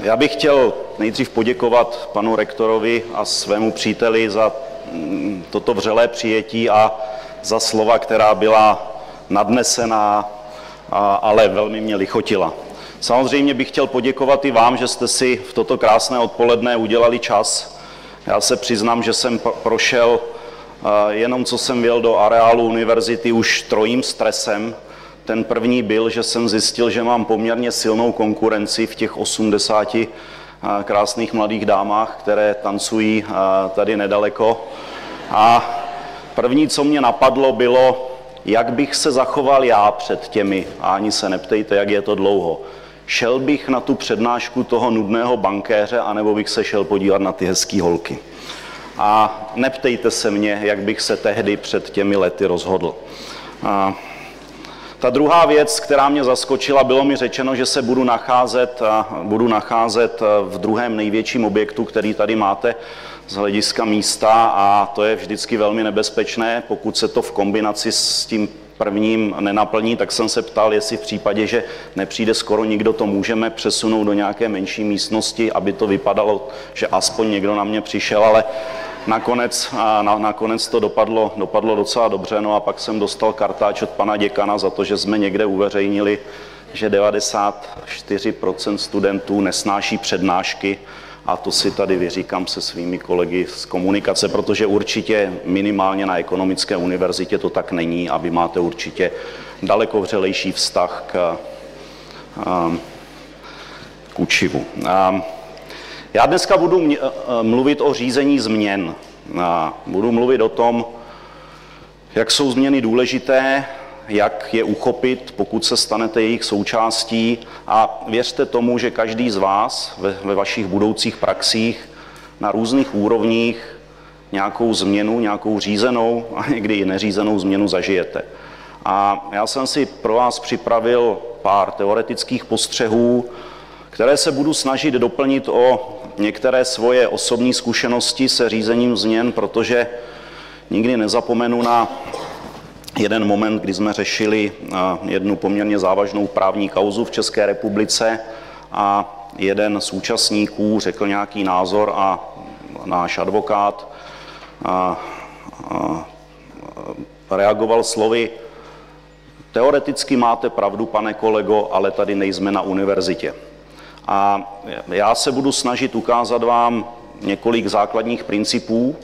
Já bych chtěl nejdřív poděkovat panu rektorovi a svému příteli za toto vřelé přijetí a za slova, která byla nadnesená, ale velmi mě lichotila. Samozřejmě bych chtěl poděkovat i vám, že jste si v toto krásné odpoledne udělali čas. Já se přiznám, že jsem prošel jenom co jsem vjel do areálu univerzity už trojím stresem. Ten první byl, že jsem zjistil, že mám poměrně silnou konkurenci v těch 80 krásných mladých dámách, které tancují tady nedaleko. A první, co mě napadlo, bylo, jak bych se zachoval já před těmi, a ani se neptejte, jak je to dlouho. Šel bych na tu přednášku toho nudného bankéře, anebo bych se šel podívat na ty hezký holky. A neptejte se mě, jak bych se tehdy před těmi lety rozhodl. Ta druhá věc, která mě zaskočila, bylo mi řečeno, že se budu nacházet v druhém největším objektu, který tady máte z hlediska místa, a to je vždycky velmi nebezpečné. Pokud se to v kombinaci s tím prvním nenaplní, tak jsem se ptal, jestli v případě, že nepřijde skoro nikdo, to můžeme přesunout do nějaké menší místnosti, aby to vypadalo, že aspoň někdo na mě přišel, ale nakonec to dopadlo docela dobře. No a pak jsem dostal kartáč od pana děkana za to, že jsme někde uveřejnili, že 94% studentů nesnáší přednášky, a to si tady vyříkám se svými kolegy z komunikace, protože určitě minimálně na Ekonomické univerzitě to tak není a vy máte určitě daleko vřelejší vztah k učivu. Já dneska budu mluvit o řízení změn. Budu mluvit o tom, jak jsou změny důležité, jak je uchopit, pokud se stanete jejich součástí, a věřte tomu, že každý z vás ve vašich budoucích praxích na různých úrovních nějakou změnu, nějakou řízenou a někdy i neřízenou změnu zažijete. A já jsem si pro vás připravil pár teoretických postřehů, které se budu snažit doplnit o některé svoje osobní zkušenosti se řízením změn, protože nikdy nezapomenu na jeden moment, kdy jsme řešili jednu poměrně závažnou právní kauzu v České republice a jeden z účastníků řekl nějaký názor a náš advokát reagoval slovy: teoreticky máte pravdu, pane kolego, ale tady nejsme na univerzitě. A já se budu snažit ukázat vám několik základních principů,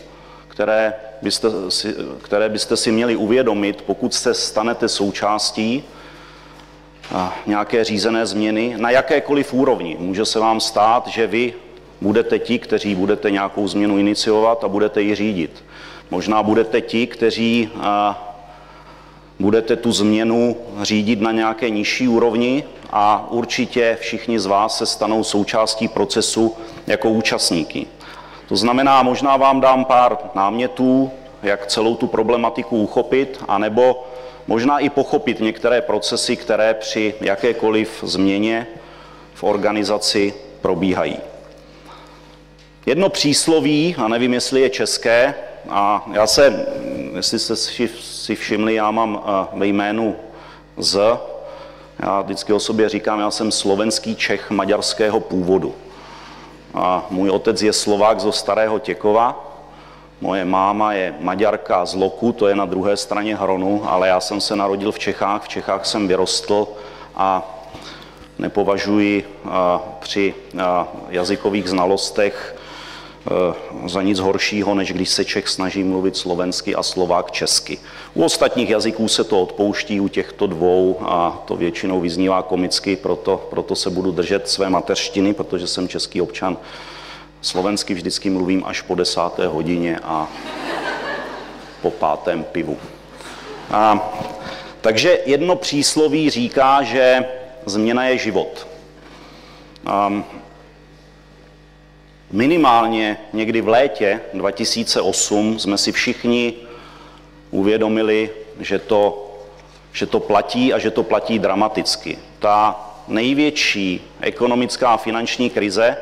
které byste si měli uvědomit, pokud se stanete součástí nějaké řízené změny na jakékoliv úrovni. Může se vám stát, že vy budete ti, kteří budete nějakou změnu iniciovat a budete ji řídit. Možná budete ti, kteří budete tu změnu řídit na nějaké nižší úrovni, a určitě všichni z vás se stanou součástí procesu jako účastníky. To znamená, možná vám dám pár námětů, jak celou tu problematiku uchopit, anebo možná i pochopit některé procesy, které při jakékoliv změně v organizaci probíhají. Jedno přísloví, a nevím, jestli je české, a jestli jste si všimli, já mám ve jménu Z. Já vždycky o sobě říkám, já jsem slovenský Čech maďarského původu. A můj otec je Slovák zo Starého Těkova, moje máma je Maďarka z Loku, to je na druhé straně Hronu, ale já jsem se narodil v Čechách jsem vyrostl a nepovažuji při jazykových znalostech za nic horšího, než když se Čech snaží mluvit slovensky a Slovák česky. U ostatních jazyků se to odpouští, u těchto dvou, a to většinou vyznívá komicky, proto se budu držet své mateřštiny, protože jsem český občan. Slovensky vždycky mluvím až po 10. hodině a po 5. pivu. Takže jedno přísloví říká, že změna je život. Minimálně někdy v létě 2008 jsme si všichni uvědomili, že to platí a že to platí dramaticky. Ta největší ekonomická a finanční krize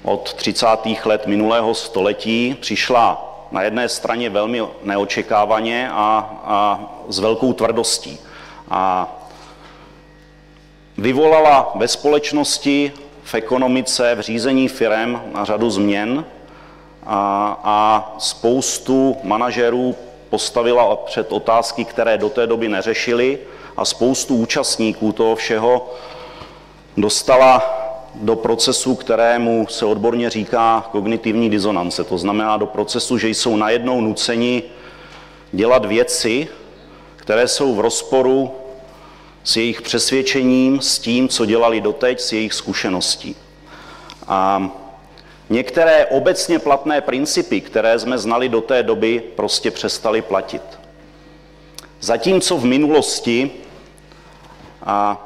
od 30. let minulého století přišla na jedné straně velmi neočekávaně a s velkou tvrdostí. A vyvolala ve společnosti v ekonomice, v řízení firem na řadu změn a spoustu manažerů postavila před otázky, které do té doby neřešili, a spoustu účastníků toho všeho dostala do procesu, kterému se odborně říká kognitivní disonance. To znamená do procesu, že jsou najednou nuceni dělat věci, které jsou v rozporu s jejich přesvědčením, s tím, co dělali doteď, s jejich zkušeností. A některé obecně platné principy, které jsme znali do té doby, prostě přestaly platit. Zatímco v minulosti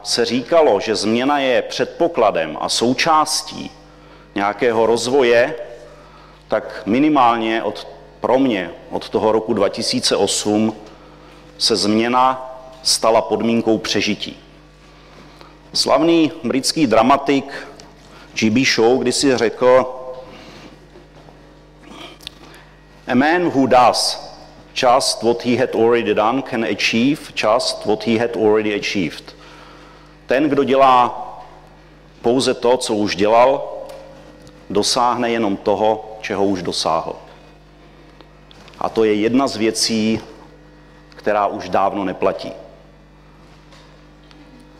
se říkalo, že změna je předpokladem a součástí nějakého rozvoje, tak minimálně pro mě od toho roku 2008 se změna stala podmínkou přežití. Slavný britský dramatik G.B. Shaw kdysi řekl: A man who does just what he had already done can achieve just what he had already achieved. Ten, kdo dělá pouze to, co už dělal, dosáhne jenom toho, čeho už dosáhl. A to je jedna z věcí, která už dávno neplatí.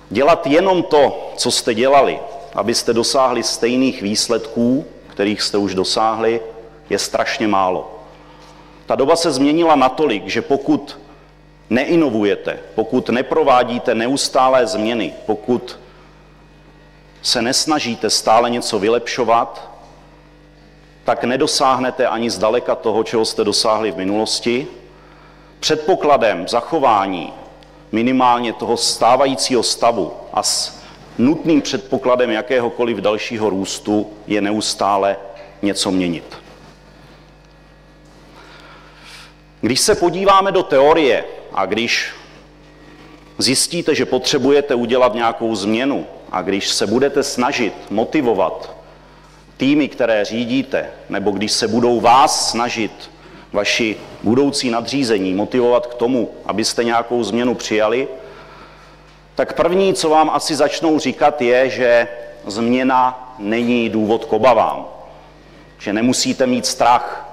Dělat jenom to, co jste dělali, abyste dosáhli stejných výsledků, kterých jste už dosáhli, je strašně málo. Ta doba se změnila natolik, že pokud neinovujete, pokud neprovádíte neustálé změny, pokud se nesnažíte stále něco vylepšovat, tak nedosáhnete ani zdaleka toho, čeho jste dosáhli v minulosti. Předpokladem zachování minimálně toho stávajícího stavu a s nutným předpokladem jakéhokoliv dalšího růstu je neustále něco měnit. Když se podíváme do teorie a když zjistíte, že potřebujete udělat nějakou změnu a když se budete snažit motivovat týmy, které řídíte, nebo když se budou vás snažit vaši budoucí nadřízení motivovat k tomu, abyste nějakou změnu přijali, tak první, co vám asi začnou říkat, je, že změna není důvod k obavám, že nemusíte mít strach,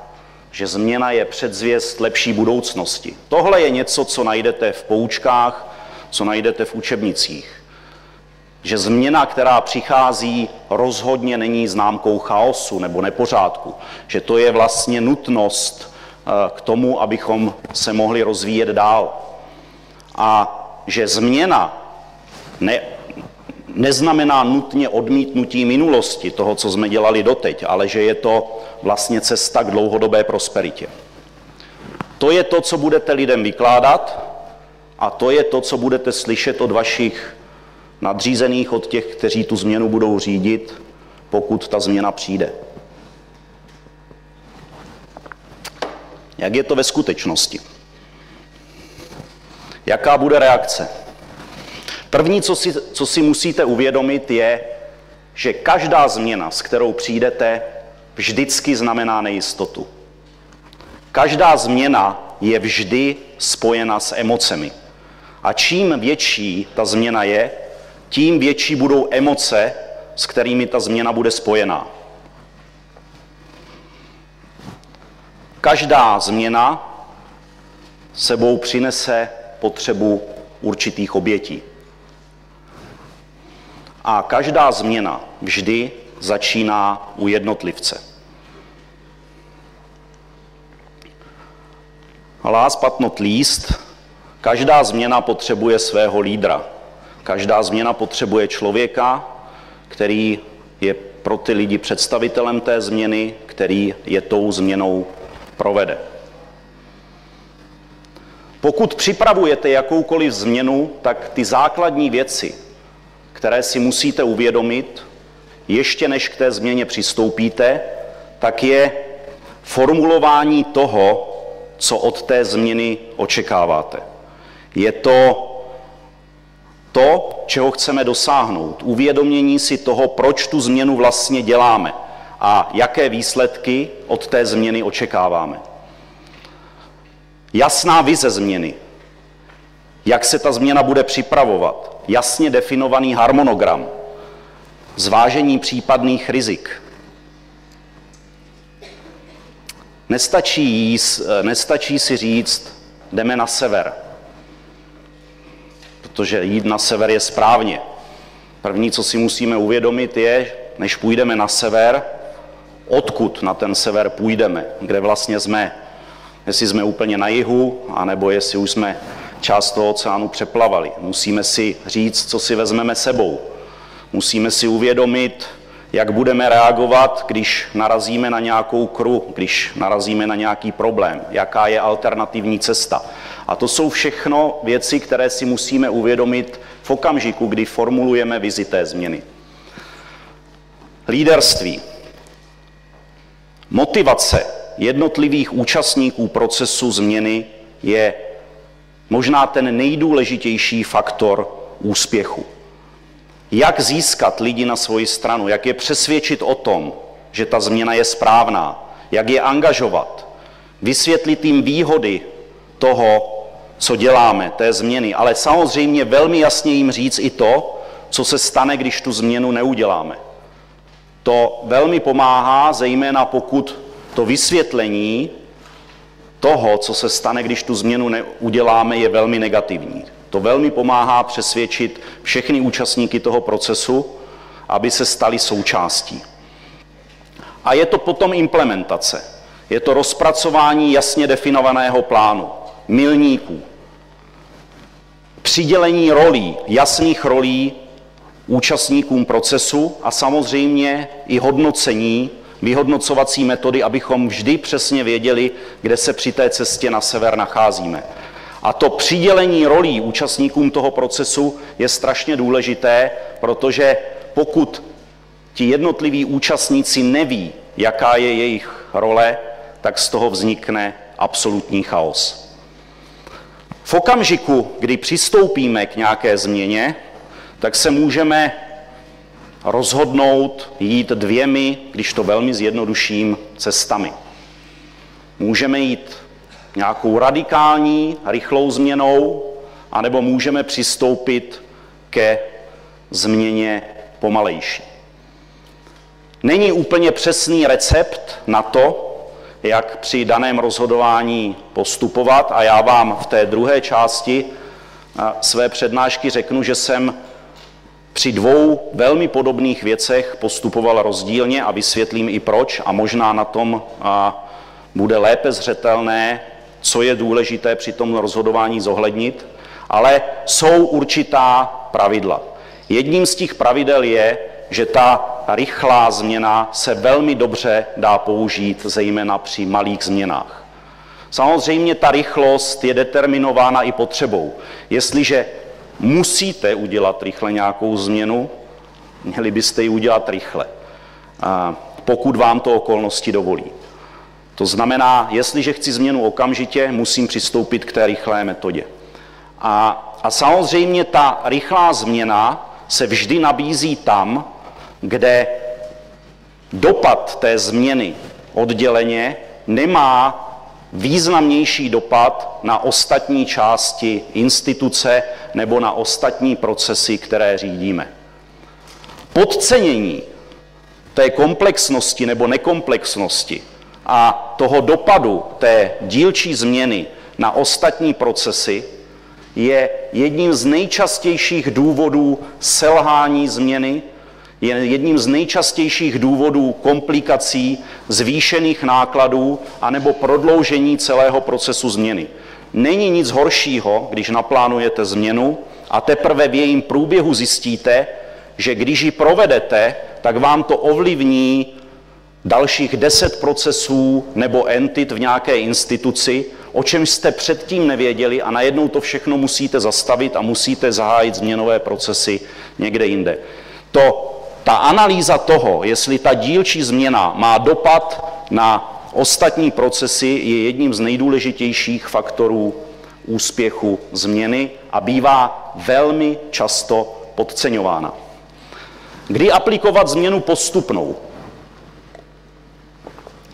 že změna je předzvěst lepší budoucnosti. Tohle je něco, co najdete v poučkách, co najdete v učebnicích. Že změna, která přichází, rozhodně není známkou chaosu nebo nepořádku. Že to je vlastně nutnost k tomu, abychom se mohli rozvíjet dál. A že změna neznamená nutně odmítnutí minulosti, toho, co jsme dělali doteď, ale že je to vlastně cesta k dlouhodobé prosperitě. To je to, co budete lidem vykládat, a to je to, co budete slyšet od vašich nadřízených, od těch, kteří tu změnu budou řídit, pokud ta změna přijde. Jak je to ve skutečnosti? Jaká bude reakce? První, co si musíte uvědomit, je, že každá změna, s kterou přijdete, vždycky znamená nejistotu. Každá změna je vždy spojena s emocemi. A čím větší ta změna je, tím větší budou emoce, s kterými ta změna bude spojená. Každá změna sebou přinese potřebu určitých obětí. A každá změna vždy začíná u jednotlivce. Last but not least, každá změna potřebuje svého lídra. Každá změna potřebuje člověka, který je pro ty lidi představitelem té změny, který je tou změnou provede. Pokud připravujete jakoukoliv změnu, tak ty základní věci, které si musíte uvědomit, ještě než k té změně přistoupíte, tak je formulování toho, co od té změny očekáváte. Je to, čeho chceme dosáhnout, uvědomění si toho, proč tu změnu vlastně děláme a jaké výsledky od té změny očekáváme. Jasná vize změny, jak se ta změna bude připravovat, jasně definovaný harmonogram, zvážení případných rizik. Nestačí si říct, jdeme na sever, protože jít na sever je správně. První, co si musíme uvědomit, je, než půjdeme na sever, odkud na ten sever půjdeme, kde vlastně jsme. Jestli jsme úplně na jihu, anebo jestli už jsme část toho oceánu přeplavali. Musíme si říct, co si vezmeme sebou. Musíme si uvědomit, jak budeme reagovat, když narazíme na nějakou kru, když narazíme na nějaký problém, jaká je alternativní cesta. A to jsou všechno věci, které si musíme uvědomit v okamžiku, kdy formulujeme vizi té změny. Líderství. Motivace jednotlivých účastníků procesu změny je možná ten nejdůležitější faktor úspěchu. Jak získat lidi na svoji stranu, jak je přesvědčit o tom, že ta změna je správná, jak je angažovat, vysvětlit jim výhody toho, co děláme, té změny, ale samozřejmě velmi jasně jim říct i to, co se stane, když tu změnu neuděláme. To velmi pomáhá, zejména pokud to vysvětlení toho, co se stane, když tu změnu neuděláme, je velmi negativní. To velmi pomáhá přesvědčit všechny účastníky toho procesu, aby se stali součástí. A je to potom implementace. Je to rozpracování jasně definovaného plánu, milníků, přidělení rolí, jasných rolí účastníkům procesu a samozřejmě i hodnocení, vyhodnocovací metody, abychom vždy přesně věděli, kde se při té cestě na sever nacházíme. A to přidělení rolí účastníkům toho procesu je strašně důležité, protože pokud ti jednotliví účastníci neví, jaká je jejich role, tak z toho vznikne absolutní chaos. V okamžiku, kdy přistoupíme k nějaké změně, tak se můžeme rozhodnout jít dvěmi, když to velmi zjednoduším, cestami. Můžeme jít nějakou radikální, rychlou změnou, anebo můžeme přistoupit ke změně pomalejší. Není úplně přesný recept na to, jak při daném rozhodování postupovat a já vám v té druhé části své přednášky řeknu, že jsem při dvou velmi podobných věcech postupoval rozdílně a vysvětlím i proč a možná na tom bude lépe zřetelné, co je důležité při tom rozhodování zohlednit, ale jsou určitá pravidla. Jedním z těch pravidel je, že ta rychlá změna se velmi dobře dá použít, zejména při malých změnách. Samozřejmě ta rychlost je determinována i potřebou. Jestliže musíte udělat rychle nějakou změnu, měli byste ji udělat rychle, pokud vám to okolnosti dovolí. To znamená, jestliže chci změnu okamžitě, musím přistoupit k té rychlé metodě. A samozřejmě ta rychlá změna se vždy nabízí tam, kde dopad té změny odděleně nemá významnější dopad na ostatní části instituce nebo na ostatní procesy, které řídíme. Podcenění té komplexnosti nebo nekomplexnosti a toho dopadu té dílčí změny na ostatní procesy je jedním z nejčastějších důvodů selhání změny, je jedním z nejčastějších důvodů komplikací, zvýšených nákladů anebo prodloužení celého procesu změny. Není nic horšího, když naplánujete změnu a teprve v jejím průběhu zjistíte, že když ji provedete, tak vám to ovlivní dalších 10 procesů nebo entit v nějaké instituci, o čem jste předtím nevěděli a najednou to všechno musíte zastavit a musíte zahájit změnové procesy někde jinde. Ta analýza toho, jestli ta dílčí změna má dopad na ostatní procesy, je jedním z nejdůležitějších faktorů úspěchu změny a bývá velmi často podceňována. Kdy aplikovat změnu postupnou?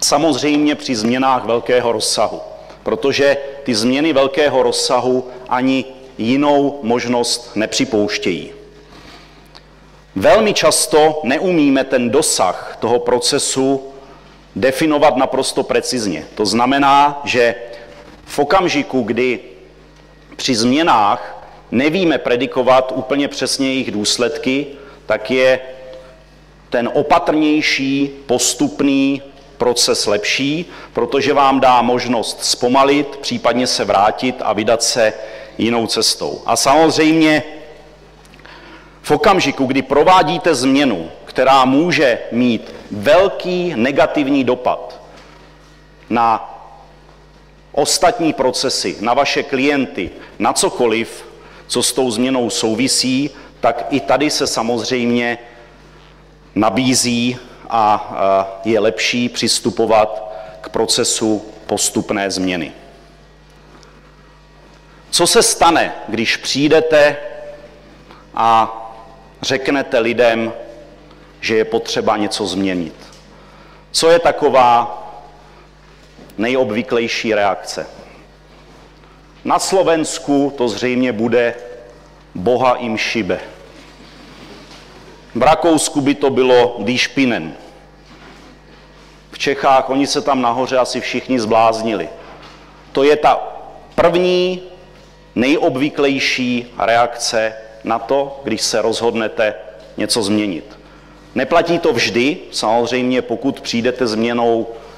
Samozřejmě při změnách velkého rozsahu, protože ty změny velkého rozsahu ani jinou možnost nepřipouštějí. velmi často neumíme ten dosah toho procesu definovat naprosto precizně. To znamená, že v okamžiku, kdy při změnách nevíme predikovat úplně přesně jejich důsledky, tak je ten opatrnější, postupný proces lepší, protože vám dá možnost zpomalit, případně se vrátit a vydat se jinou cestou. A samozřejmě v okamžiku, kdy provádíte změnu, která může mít velký negativní dopad na ostatní procesy, na vaše klienty, na cokoliv, co s tou změnou souvisí, tak i tady se samozřejmě nabízí a je lepší přistupovat k procesu postupné změny. Co se stane, když přijdete a řeknete lidem, že je potřeba něco změnit? Co je taková nejobvyklejší reakce? Na Slovensku to zřejmě bude Boha im šibe. V Rakousku by to bylo Die spinnen. V Čechách oni se tam nahoře asi všichni zbláznili. To je ta první nejobvyklejší reakce na to, když se rozhodnete něco změnit. Neplatí to vždy, samozřejmě pokud přijdete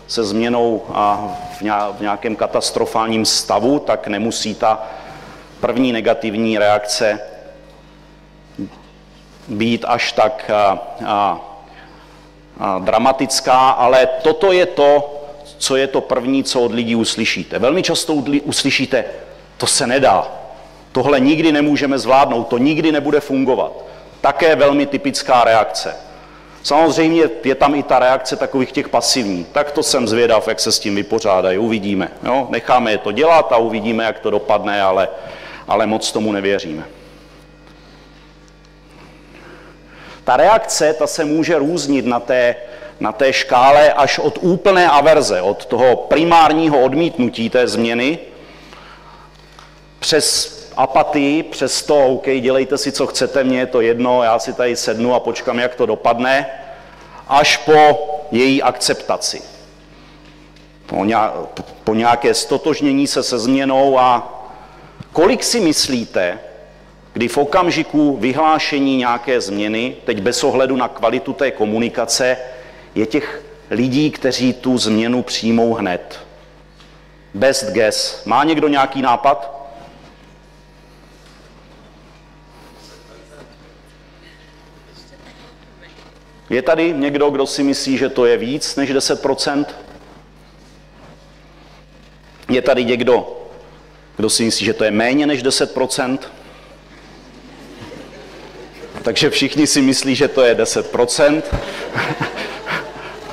se změnou v nějakém katastrofálním stavu, tak nemusí ta první negativní reakce být až tak dramatická, ale toto je to, co je to první, co od lidí uslyšíte. Velmi často uslyšíte, to se nedá, tohle nikdy nemůžeme zvládnout, to nikdy nebude fungovat. Také velmi typická reakce. Samozřejmě je tam i ta reakce takových těch pasivních. Tak to jsem zvědav, jak se s tím vypořádají, uvidíme. Jo? Necháme je to dělat a uvidíme, jak to dopadne, ale moc tomu nevěříme. Ta reakce, ta se může různit na té škále až od úplné averze, od toho primárního odmítnutí té změny, přes apatii, přes to, OK, dělejte si, co chcete, mně je to jedno, já si tady sednu a počkám, jak to dopadne, až po její akceptaci. Po nějaké stotožnění se změnou. A kolik si myslíte, kdy v okamžiku vyhlášení nějaké změny, teď bez ohledu na kvalitu té komunikace, je těch lidí, kteří tu změnu přijmou hned? Best guess. Má někdo nějaký nápad? Je tady někdo, kdo si myslí, že to je víc než 10%? Je tady někdo, kdo si myslí, že to je méně než 10%? Takže všichni si myslí, že to je 10%.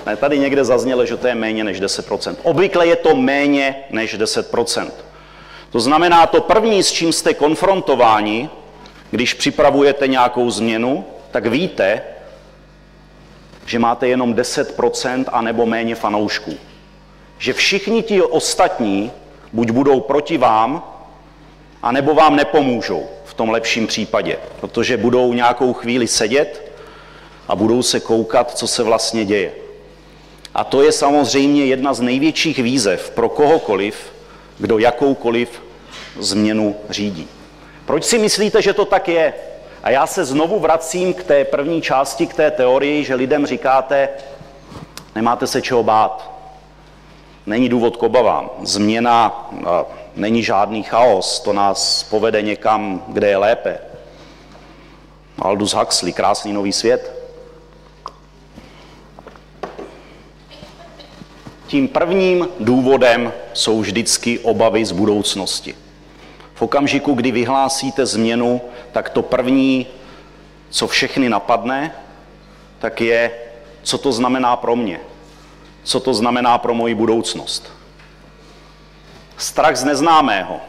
Ne, tady někde zaznělo, že to je méně než 10%. Obvykle je to méně než 10%. To znamená, to první, s čím jste konfrontováni, když připravujete nějakou změnu, tak víte, že máte jenom 10% anebo méně fanoušků. Že všichni ti ostatní buď budou proti vám, anebo vám nepomůžou v tom lepším případě, protože budou nějakou chvíli sedět a budou se koukat, co se vlastně děje. A to je samozřejmě jedna z největších výzev pro kohokoliv, kdo jakoukoliv změnu řídí. Proč si myslíte, že to tak je? A já se znovu vracím k té první části, k té teorii, že lidem říkáte, nemáte se čeho bát. Není důvod k obavám. Změna není žádný chaos, to nás povede někam, kde je lépe. Aldous Huxley, Krásný nový svět. Tím prvním důvodem jsou vždycky obavy z budoucnosti. V okamžiku, kdy vyhlásíte změnu, tak to první, co všechny napadne, tak je, co to znamená pro mě. Co to znamená pro moji budoucnost. Strach z neznámého.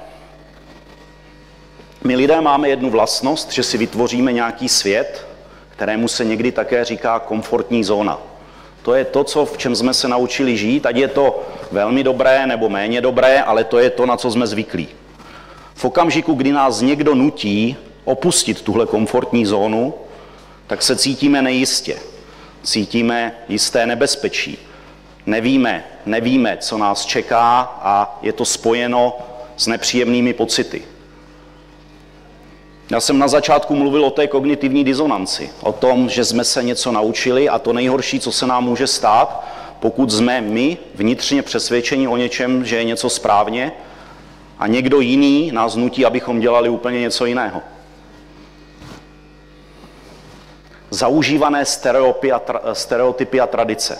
My lidé máme jednu vlastnost, že si vytvoříme nějaký svět, kterému se někdy také říká komfortní zóna. To je to, v čem jsme se naučili žít, ať je to velmi dobré nebo méně dobré, ale to je to, na co jsme zvyklí. V okamžiku, kdy nás někdo nutí opustit tuhle komfortní zónu, tak se cítíme nejistě. Cítíme jisté nebezpečí. Nevíme, co nás čeká a je to spojeno s nepříjemnými pocity. Já jsem na začátku mluvil o té kognitivní disonanci, o tom, že jsme se něco naučili a to nejhorší, co se nám může stát, pokud jsme my vnitřně přesvědčeni o něčem, že je něco správně a někdo jiný nás nutí, abychom dělali úplně něco jiného. Zaužívané stereotypy a tradice.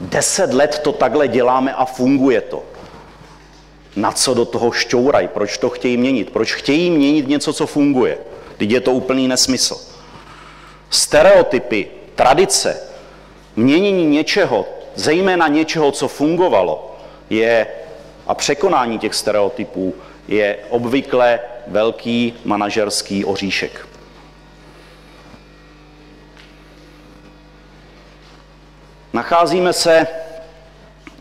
10 let to takhle děláme a funguje to. Na co do toho šťouraj? Proč to chtějí měnit? Proč chtějí měnit něco, co funguje? Teď je to úplný nesmysl. Stereotypy, tradice, měnění něčeho, zejména něčeho, co fungovalo, a překonání těch stereotypů je obvykle velký manažerský oříšek. Nacházíme se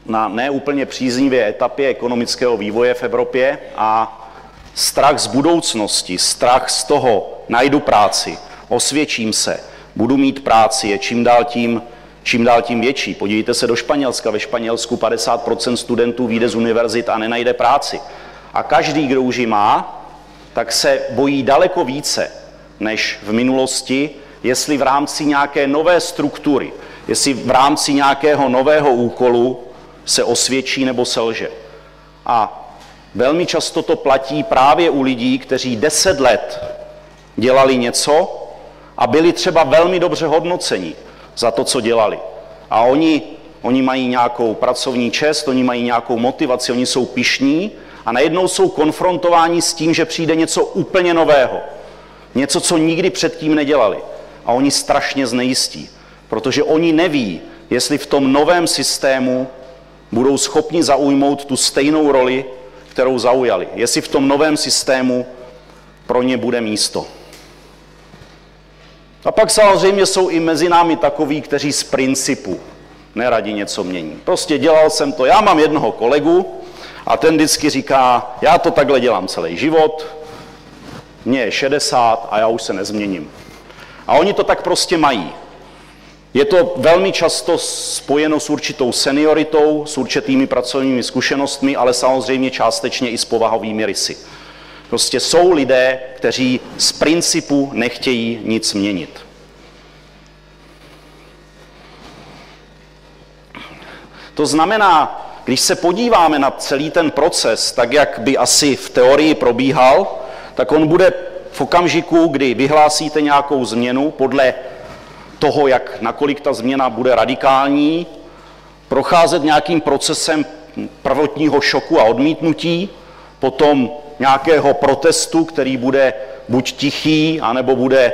na neúplně příznivé etapě ekonomického vývoje v Evropě a strach z budoucnosti, strach z toho, najdu práci, osvědčím se, budu mít práci, je čím dál tím větší. Podívejte se do Španělska. Ve Španělsku 50% studentů vyjde z univerzit a nenajde práci. A každý, kdo už ji má, tak se bojí daleko více než v minulosti, jestli v rámci nějaké nové struktury, jestli v rámci nějakého nového úkolu se osvědčí nebo selže. A velmi často to platí právě u lidí, kteří 10 let dělali něco a byli třeba velmi dobře hodnoceni za to, co dělali. A oni mají nějakou pracovní čest, oni mají nějakou motivaci, oni jsou pyšní a najednou jsou konfrontováni s tím, že přijde něco úplně nového. Něco, co nikdy předtím nedělali. A oni strašně znejistí, protože oni neví, jestli v tom novém systému budou schopni zaujmout tu stejnou roli, kterou zaujali. Jestli v tom novém systému pro ně bude místo. A pak samozřejmě jsou i mezi námi takoví, kteří z principu neradi něco mění. Prostě dělal jsem to, já mám jednoho kolegu a ten vždycky říká, já to takhle dělám celý život, mně je 60 a já už se nezměním. A oni to tak prostě mají. Je to velmi často spojeno s určitou senioritou, s určitými pracovními zkušenostmi, ale samozřejmě částečně i s povahovými rysy. Prostě jsou lidé, kteří z principu nechtějí nic měnit. To znamená, když se podíváme na celý ten proces, tak jak by asi v teorii probíhal, tak on bude v okamžiku, kdy vyhlásíte nějakou změnu podle toho, nakolik ta změna bude radikální, procházet nějakým procesem prvotního šoku a odmítnutí, potom nějakého protestu, který bude buď tichý, anebo bude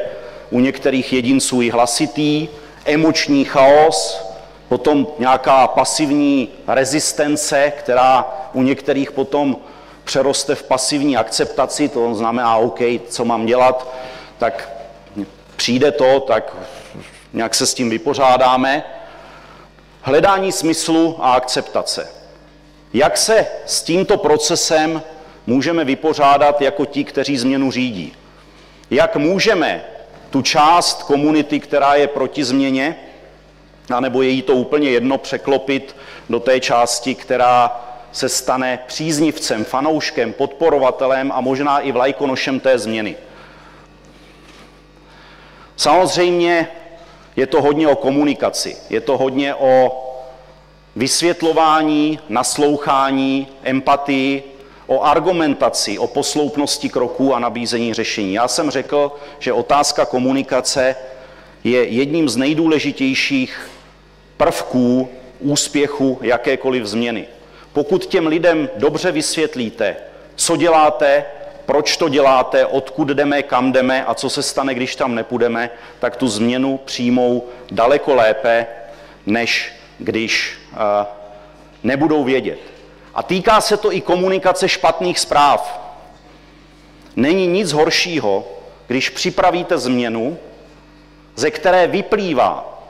u některých jedinců i hlasitý, emoční chaos, potom nějaká pasivní rezistence, která u některých potom přeroste v pasivní akceptaci, to znamená, OK, co mám dělat, tak přijde to, tak nějak se s tím vypořádáme. Hledání smyslu a akceptace. Jak se s tímto procesem můžeme vypořádat jako ti, kteří změnu řídí? Jak můžeme tu část komunity, která je proti změně, anebo je jí to úplně jedno, překlopit do té části, která se stane příznivcem, fanouškem, podporovatelem a možná i vlajkonošem té změny? Samozřejmě je to hodně o komunikaci, je to hodně o vysvětlování, naslouchání, empatii, o argumentaci, o posloupnosti kroků a nabízení řešení. Já jsem řekl, že otázka komunikace je jedním z nejdůležitějších prvků úspěchu jakékoliv změny. Pokud těm lidem dobře vysvětlíte, co děláte, proč to děláte, odkud jdeme, kam jdeme a co se stane, když tam nepůjdeme, tak tu změnu přijmou daleko lépe, než když nebudou vědět. A týká se to i komunikace špatných zpráv. Není nic horšího, když připravíte změnu, ze které vyplývá,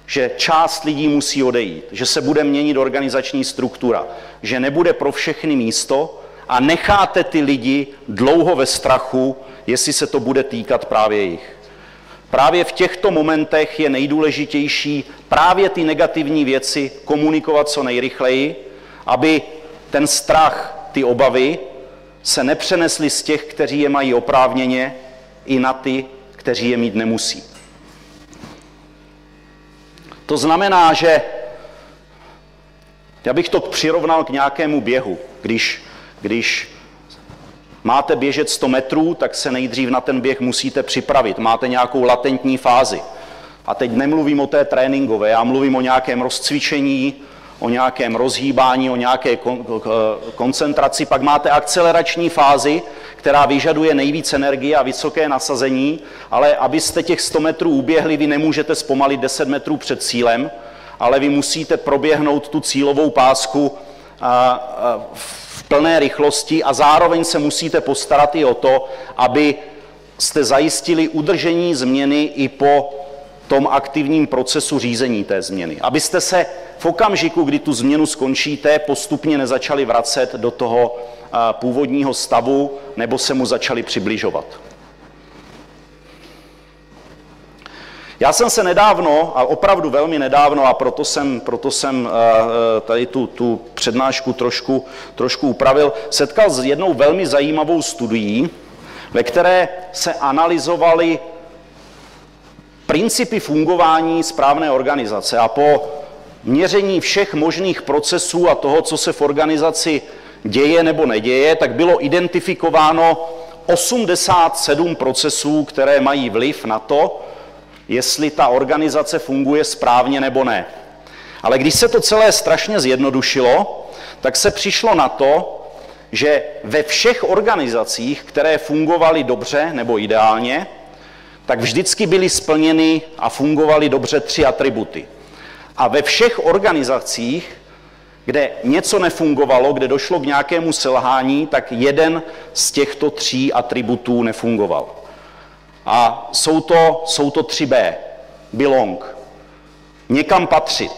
že část lidí musí odejít, že se bude měnit organizační struktura, že nebude pro všechny místo a necháte ty lidi dlouho ve strachu, jestli se to bude týkat právě jich. Právě v těchto momentech je nejdůležitější právě ty negativní věci komunikovat co nejrychleji, aby ten strach, ty obavy se nepřenesly z těch, kteří je mají oprávněně, i na ty, kteří je mít nemusí. To znamená, že já bych to přirovnal k nějakému běhu. Když máte běžet 100 metrů, tak se nejdřív na ten běh musíte připravit. Máte nějakou latentní fázi. A teď nemluvím o té tréninkové, já mluvím o nějakém rozcvičení, o nějakém rozhýbání, o nějaké koncentraci. Pak máte akcelerační fázi, která vyžaduje nejvíc energie a vysoké nasazení, ale abyste těch 100 metrů uběhli, vy nemůžete zpomalit 10 metrů před cílem, ale vy musíte proběhnout tu cílovou pásku v plné rychlosti a zároveň se musíte postarat i o to, aby jste zajistili udržení změny i po tom aktivním procesu řízení té změny. Abyste se v okamžiku, kdy tu změnu skončíte, postupně nezačali vracet do toho původního stavu nebo se mu začali přibližovat. Já jsem se nedávno, a opravdu velmi nedávno, a proto jsem tady tu přednášku trošku upravil, setkal s jednou velmi zajímavou studií, ve které se analyzovaly principy fungování správné organizace a po měření všech možných procesů a toho, co se v organizaci děje nebo neděje, tak bylo identifikováno 87 procesů, které mají vliv na to, jestli ta organizace funguje správně nebo ne. Ale když se to celé strašně zjednodušilo, tak se přišlo na to, že ve všech organizacích, které fungovaly dobře nebo ideálně, tak vždycky byly splněny a fungovaly dobře 3 atributy. A ve všech organizacích, kde něco nefungovalo, kde došlo k nějakému selhání, tak jeden z těchto 3 atributů nefungoval. A jsou to 3B. Belong. Někam patřit.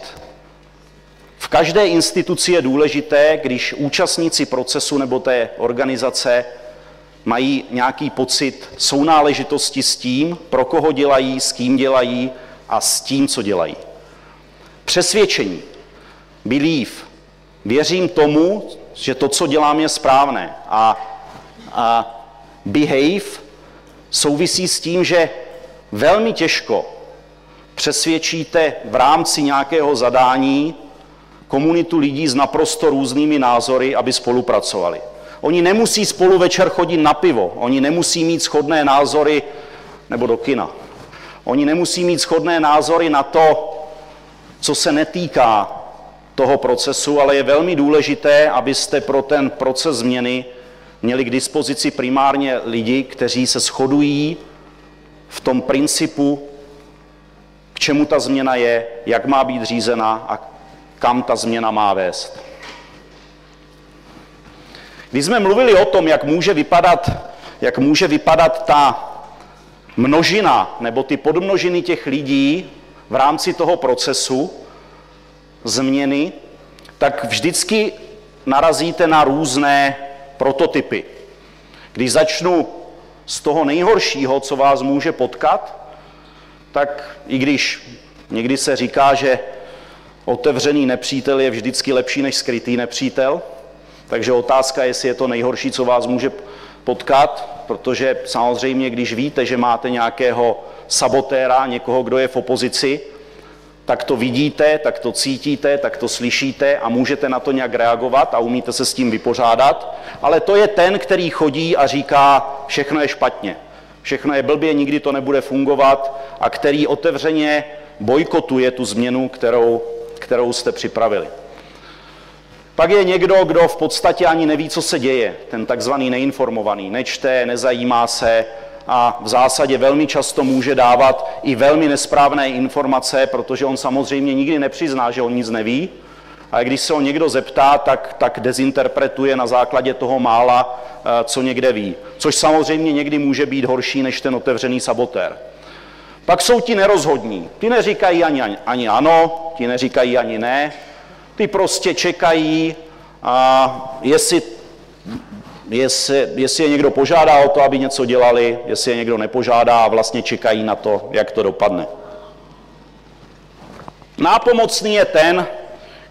V každé instituci je důležité, když účastníci procesu nebo té organizace mají nějaký pocit sounáležitosti s tím, pro koho dělají, s kým dělají a s tím, co dělají. Přesvědčení. Believe. Věřím tomu, že to, co dělám, je správné. A behave souvisí s tím, že velmi těžko přesvědčíte v rámci nějakého zadání komunitu lidí s naprosto různými názory, aby spolupracovali. Oni nemusí spolu večer chodit na pivo, oni nemusí mít shodné názory nebo do kina. Oni nemusí mít shodné názory na to, co se netýká toho procesu, ale je velmi důležité, abyste pro ten proces změny měli k dispozici primárně lidi, kteří se shodují v tom principu, k čemu ta změna je, jak má být řízena a kam ta změna má vést. Když jsme mluvili o tom, jak může vypadat ta množina nebo ty podmnožiny těch lidí v rámci toho procesu změny, tak vždycky narazíte na různé prototypy. Když začnu z toho nejhoršího, co vás může potkat, tak i když někdy se říká, že otevřený nepřítel je vždycky lepší než skrytý nepřítel, takže otázka je, jestli je to nejhorší, co vás může potkat, protože samozřejmě, když víte, že máte nějakého sabotéra, někoho, kdo je v opozici, tak to vidíte, tak to cítíte, tak to slyšíte a můžete na to nějak reagovat a umíte se s tím vypořádat, ale to je ten, který chodí a říká, všechno je špatně, všechno je blbě, nikdy to nebude fungovat a který otevřeně bojkotuje tu změnu, kterou jste připravili. Pak je někdo, kdo v podstatě ani neví, co se děje, ten takzvaný neinformovaný, nečte, nezajímá se a v zásadě velmi často může dávat i velmi nesprávné informace, protože on samozřejmě nikdy nepřizná, že on nic neví, a když se ho někdo zeptá, tak dezinterpretuje na základě toho mála, co někde ví, což samozřejmě někdy může být horší než ten otevřený sabotér. Pak jsou ti nerozhodní, ty neříkají ani ano, ti neříkají ani ne, ty prostě čekají, a jestli jestli je někdo požádá o to, aby něco dělali, jestli je někdo nepožádá a vlastně čekají na to, jak to dopadne. Nápomocný je ten,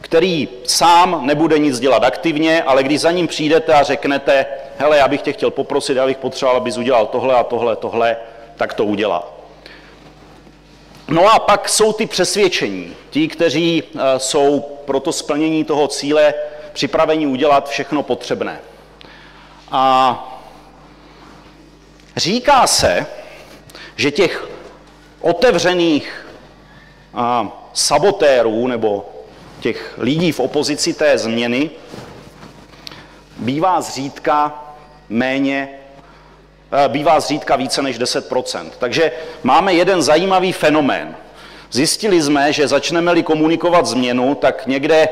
který sám nebude nic dělat aktivně, ale když za ním přijdete a řeknete, hele, já bych tě chtěl poprosit, já bych potřeboval, abys udělal tohle a tohle, tak to udělá. No a pak jsou ty přesvědčení, ti, kteří jsou pro to splnění toho cíle připraveni udělat všechno potřebné. A říká se, že těch otevřených sabotérů nebo těch lidí v opozici té změny bývá zřídka více než 10%. Takže máme jeden zajímavý fenomén. Zjistili jsme, že začneme-li komunikovat změnu, tak někde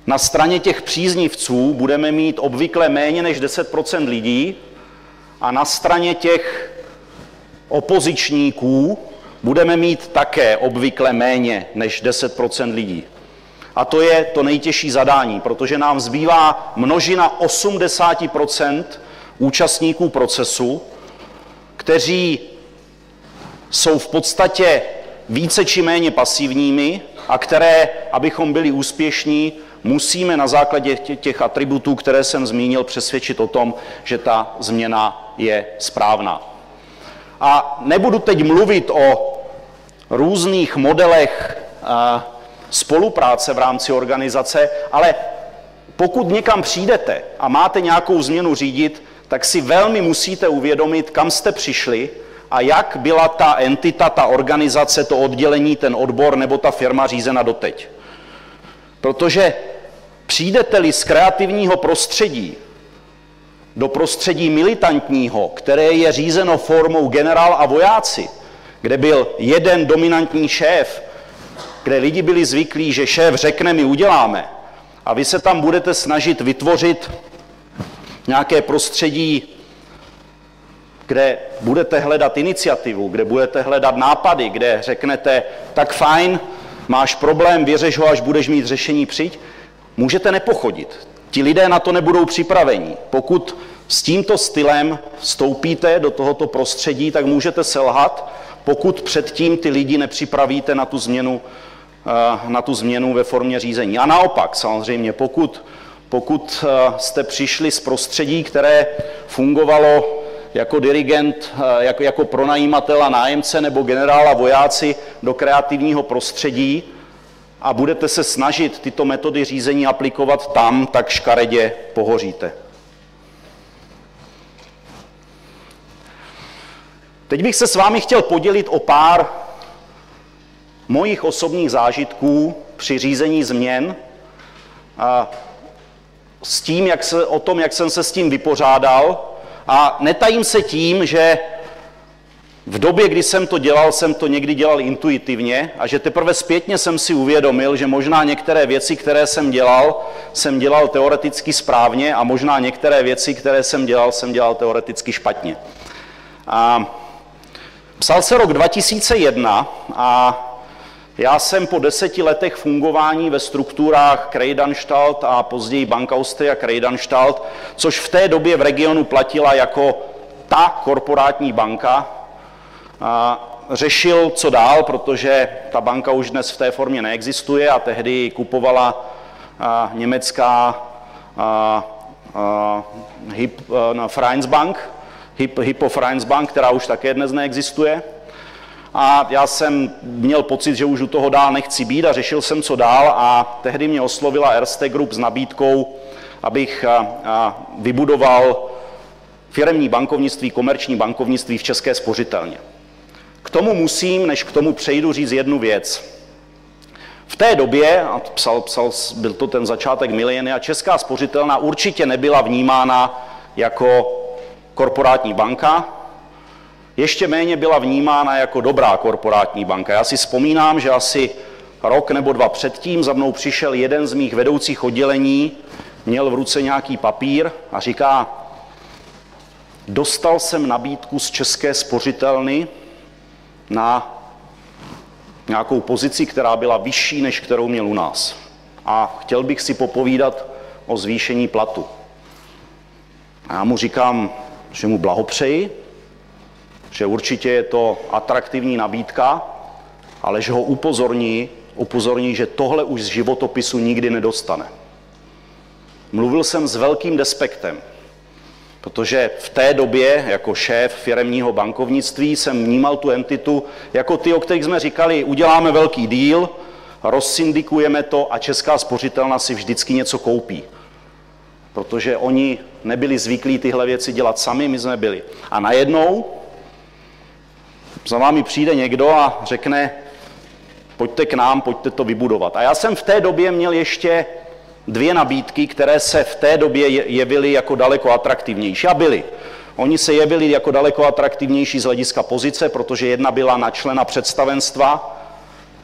na straně těch příznivců budeme mít obvykle méně než 10% lidí a na straně těch opozičníků budeme mít také obvykle méně než 10% lidí. A to je to nejtěžší zadání, protože nám zbývá množina 80% účastníků procesu, kteří jsou v podstatě více či méně pasivními a které, abychom byli úspěšní, musíme na základě těch atributů, které jsem zmínil, přesvědčit o tom, že ta změna je správná. A nebudu teď mluvit o různých modelech spolupráce v rámci organizace, ale pokud někam přijdete a máte nějakou změnu řídit, tak si velmi musíte uvědomit, kam jste přišli a jak byla ta entita, ta organizace, to oddělení, ten odbor nebo ta firma řízena doteď. Protože přijdete-li z kreativního prostředí do prostředí militantního, které je řízeno formou generál a vojáci, kde byl jeden dominantní šéf, kde lidi byli zvyklí, že šéf řekne, my uděláme, a vy se tam budete snažit vytvořit nějaké prostředí, kde budete hledat iniciativu, kde budete hledat nápady, kde řeknete, tak fajn, máš problém, vyřeš ho, až budeš mít řešení, přijď, můžete nepochodit. Ti lidé na to nebudou připraveni. Pokud s tímto stylem vstoupíte do tohoto prostředí, tak můžete selhat, pokud předtím ty lidi nepřipravíte na tu změnu ve formě řízení. A naopak, samozřejmě, pokud jste přišli z prostředí, které fungovalo jako dirigent, jako pronajímatel a nájemce nebo generál a vojáci do kreativního prostředí a budete se snažit tyto metody řízení aplikovat tam, tak škaredě pohoříte. Teď bych se s vámi chtěl podělit o pár mojich osobních zážitků při řízení změn a o tom, jak jsem se s tím vypořádal. A netajím se tím, že v době, kdy jsem to někdy dělal intuitivně a že teprve zpětně jsem si uvědomil, že možná některé věci, které jsem dělal teoreticky správně a možná některé věci, které jsem dělal teoreticky špatně. Psal se rok 2001 a já jsem po 10 letech fungování ve strukturách Creditanstalt a později Bank Austria Creditanstalt, což v té době v regionu platila jako ta korporátní banka, řešil, co dál, protože ta banka už dnes v té formě neexistuje a tehdy kupovala německá Hypo Vereinsbank, která už také dnes neexistuje. A já jsem měl pocit, že už u toho dál nechci být a řešil jsem, co dál, a tehdy mě oslovila Erste Group s nabídkou, abych vybudoval firemní bankovnictví, komerční bankovnictví v České spořitelně. K tomu musím, než k tomu přejdu, říct jednu věc. V té době, a byl to ten začátek milénia, Česká spořitelna určitě nebyla vnímána jako korporátní banka, ještě méně byla vnímána jako dobrá korporátní banka. Já si vzpomínám, že asi rok nebo dva předtím za mnou přišel jeden z mých vedoucích oddělení, měl v ruce nějaký papír a říká, dostal jsem nabídku z České spořitelny na nějakou pozici, která byla vyšší, než kterou měl u nás. A chtěl bych si popovídat o zvýšení platu. A já mu říkám, že mu blahopřeji, že určitě je to atraktivní nabídka, ale že ho upozorní, že tohle už z životopisu nikdy nedostane. Mluvil jsem s velkým despektem, protože v té době jako šéf firemního bankovnictví jsem vnímal tu entitu jako ty, o kterých jsme říkali, uděláme velký deal, rozsyndikujeme to a Česká spořitelna si vždycky něco koupí. Protože oni nebyli zvyklí tyhle věci dělat sami, my jsme byli. A najednou za vámi přijde někdo a řekne, pojďte k nám, pojďte to vybudovat. A já jsem v té době měl ještě dvě nabídky, které se v té době jevily jako daleko atraktivnější. A byly. Oni se jevili jako daleko atraktivnější z hlediska pozice, protože jedna byla na člena představenstva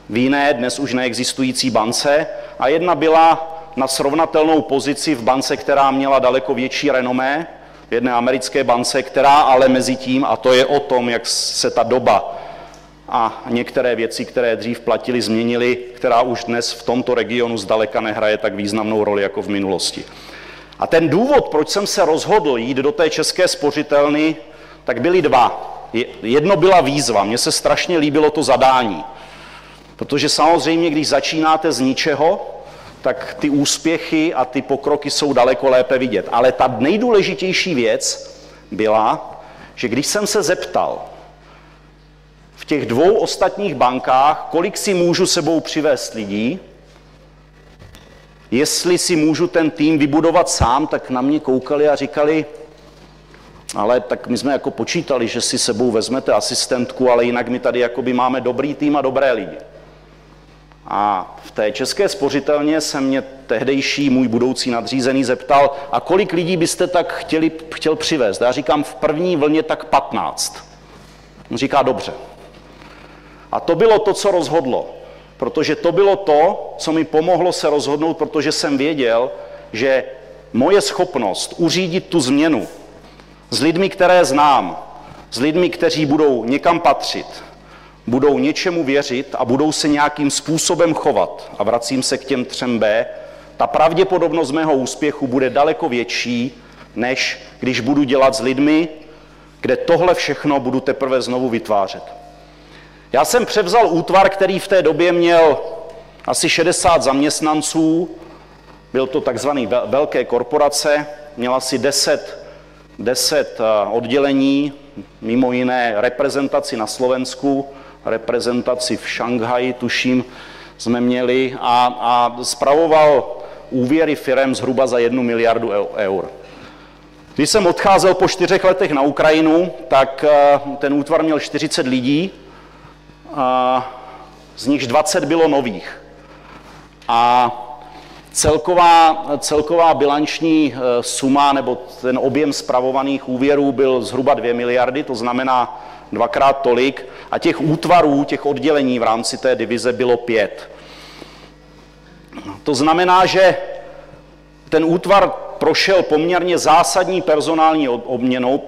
v jiné, dnes už neexistující bance, a jedna byla na srovnatelnou pozici v bance, která měla daleko větší renomé, v jedné americké bance, která ale mezi tím, a to je o tom, jak se ta doba a některé věci, které dřív platily, změnily, která už dnes v tomto regionu zdaleka nehraje tak významnou roli jako v minulosti. A ten důvod, proč jsem se rozhodl jít do té České spořitelny, tak byly dva. Jedno byla výzva, mně se strašně líbilo to zadání, protože samozřejmě, když začínáte z ničeho, tak ty úspěchy a ty pokroky jsou daleko lépe vidět. Ale ta nejdůležitější věc byla, že když jsem se zeptal v těch dvou ostatních bankách, kolik si můžu sebou přivést lidí, jestli si můžu ten tým vybudovat sám, tak na mě koukali a říkali, ale tak my jsme jako počítali, že si sebou vezmete asistentku, ale jinak my tady jakoby máme dobrý tým a dobré lidi. A v té České spořitelně se mě tehdejší můj budoucí nadřízený zeptal, a kolik lidí byste tak chtěl přivést? Já říkám, v první vlně tak 15. On říká, dobře. A to bylo to, co rozhodlo. Protože to bylo to, co mi pomohlo se rozhodnout, protože jsem věděl, že moje schopnost uřídit tu změnu s lidmi, které znám, s lidmi, kteří budou někam patřit, budou něčemu věřit a budou se nějakým způsobem chovat, a vracím se k těm 3B, ta pravděpodobnost mého úspěchu bude daleko větší, než když budu dělat s lidmi, kde tohle všechno budu teprve znovu vytvářet. Já jsem převzal útvar, který v té době měl asi 60 zaměstnanců, byl to takzvaný velké korporace, měl asi 10 oddělení, mimo jiné reprezentaci na Slovensku, reprezentaci v Šanghaji, tuším, jsme měli, a spravoval úvěry firem zhruba za 1 miliardu eur. Když jsem odcházel po 4 letech na Ukrajinu, tak ten útvar měl 40 lidí, z nichž 20 bylo nových. A celková bilanční suma nebo ten objem spravovaných úvěrů byl zhruba 2 miliardy, to znamená 2krát tolik, a těch útvarů, těch oddělení v rámci té divize bylo 5. To znamená, že ten útvar prošel poměrně zásadní personální obměnou,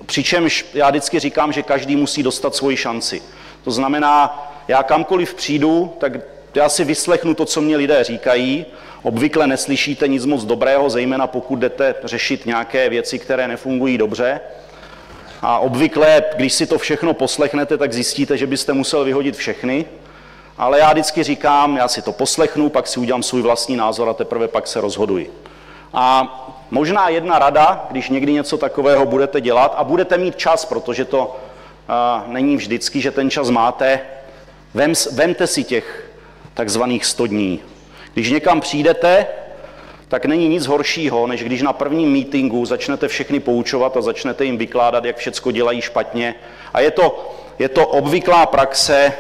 přičemž já vždycky říkám, že každý musí dostat svoji šanci. To znamená, já kamkoliv přijdu, tak já si vyslechnu to, co mě lidé říkají. Obvykle neslyšíte nic moc dobrého, zejména pokud jdete řešit nějaké věci, které nefungují dobře. A obvykle, když si to všechno poslechnete, tak zjistíte, že byste musel vyhodit všechny. Ale já vždycky říkám, já si to poslechnu, pak si udělám svůj vlastní názor a teprve pak se rozhoduji. A možná jedna rada, když někdy něco takového budete dělat a budete mít čas, protože to není vždycky, že ten čas máte, vemte si těch takzvaných 100 dní. Když někam přijdete, tak není nic horšího, než když na prvním meetingu začnete všechny poučovat a začnete jim vykládat, jak všecko dělají špatně. A je to obvyklá praxe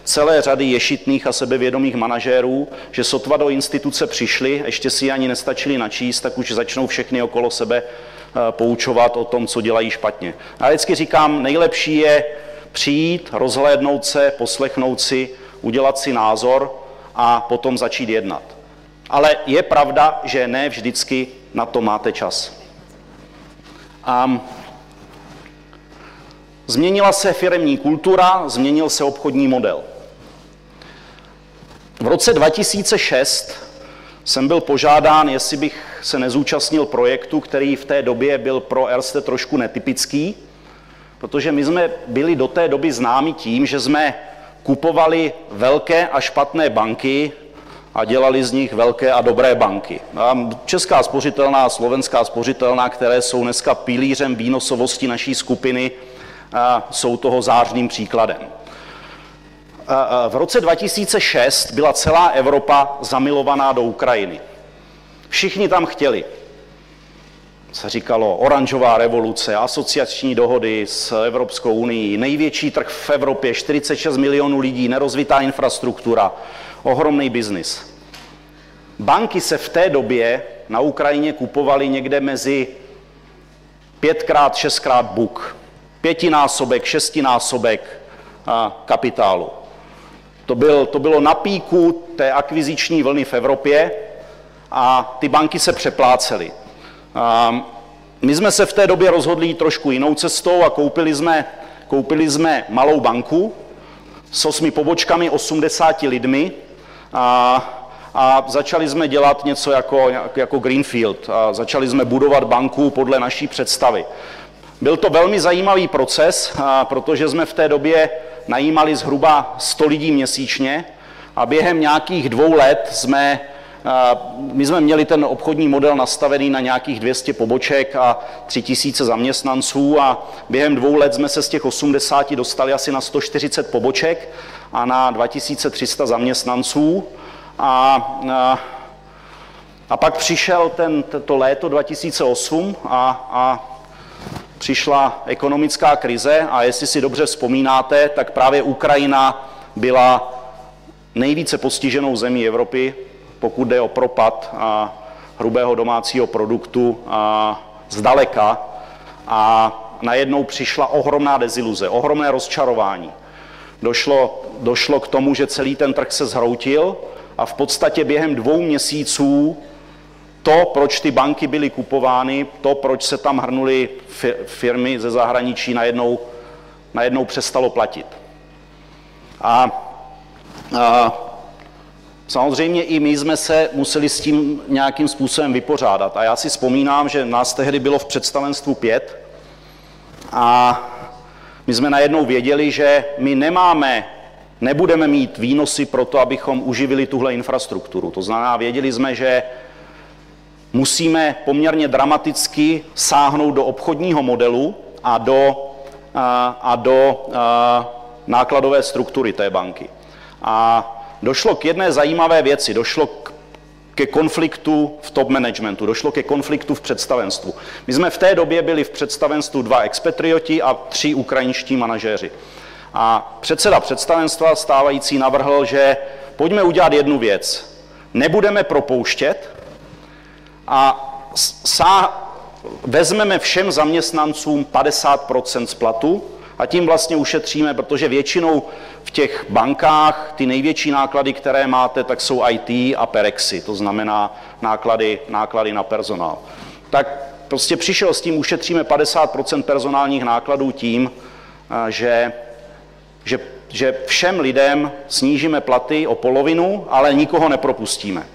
celé řady ješitných a sebevědomých manažérů, že sotva do instituce přišli, ještě si ani nestačili načíst, tak už začnou všechny okolo sebe poučovat o tom, co dělají špatně. A vždycky říkám, nejlepší je přijít, rozhlédnout se, poslechnout si, udělat si názor a potom začít jednat. Ale je pravda, že ne vždycky na to máte čas. Změnila se firemní kultura, změnil se obchodní model. V roce 2006 jsem byl požádán, jestli bych se nezúčastnil projektu, který v té době byl pro Erste trošku netypický, protože my jsme byli do té doby známi tím, že jsme kupovali velké a špatné banky a dělali z nich velké a dobré banky. A Česká spořitelna a Slovenská spořitelna, které jsou dneska pilířem výnosovosti naší skupiny, jsou toho zářným příkladem. V roce 2006 byla celá Evropa zamilovaná do Ukrajiny. Všichni tam chtěli. Se říkalo oranžová revoluce, asociační dohody s Evropskou unií, největší trh v Evropě, 46 milionů lidí, nerozvitá infrastruktura, ohromný biznis. Banky se v té době na Ukrajině kupovaly někde mezi 5x, 6x book. 5násobek, 6násobek kapitálu. To bylo na píku té akviziční vlny v Evropě a ty banky se přeplácely. My jsme se v té době rozhodli trošku jinou cestou a koupili jsme malou banku s 8 pobočkami, 80 lidmi a začali jsme dělat něco jako Greenfield. A začali jsme budovat banku podle naší představy. Byl to velmi zajímavý proces, protože jsme v té době najímali zhruba 100 lidí měsíčně a během nějakých 2 let my jsme měli ten obchodní model nastavený na nějakých 200 poboček a 3000 zaměstnanců a během 2 let jsme se z těch 80 dostali asi na 140 poboček a na 2300 zaměstnanců a pak přišel to léto 2008 a přišla ekonomická krize a jestli si dobře vzpomínáte, tak právě Ukrajina byla nejvíce postiženou zemí Evropy, pokud jde o propad hrubého domácího produktu zdaleka a najednou přišla ohromná deziluze, ohromné rozčarování. Došlo k tomu, že celý ten trh se zhroutil a v podstatě během 2 měsíců to, proč ty banky byly kupovány, to, proč se tam hrnuly firmy ze zahraničí, najednou přestalo platit. Samozřejmě i my jsme se museli s tím nějakým způsobem vypořádat. A já si vzpomínám, že nás tehdy bylo v představenstvu 5 a my jsme najednou věděli, že my nebudeme mít výnosy pro to, abychom uživili tuhle infrastrukturu. To znamená, věděli jsme, že musíme poměrně dramaticky sáhnout do obchodního modelu a do nákladové struktury té banky. A došlo k jedné zajímavé věci, došlo ke konfliktu v top managementu, došlo ke konfliktu v představenstvu. My jsme v té době byli v představenstvu 2 expatrioti a 3 ukrajinští manažéři. A předseda představenstva stávající navrhl, že pojďme udělat jednu věc. Nebudeme propouštět a vezmeme všem zaměstnancům 50% z platu a tím vlastně ušetříme, protože většinou v těch bankách ty největší náklady, které máte, tak jsou IT a perexy, to znamená náklady na personál. Tak prostě přišel s tím, ušetříme 50% personálních nákladů tím, že všem lidem snížíme platy o polovinu, ale nikoho nepropustíme.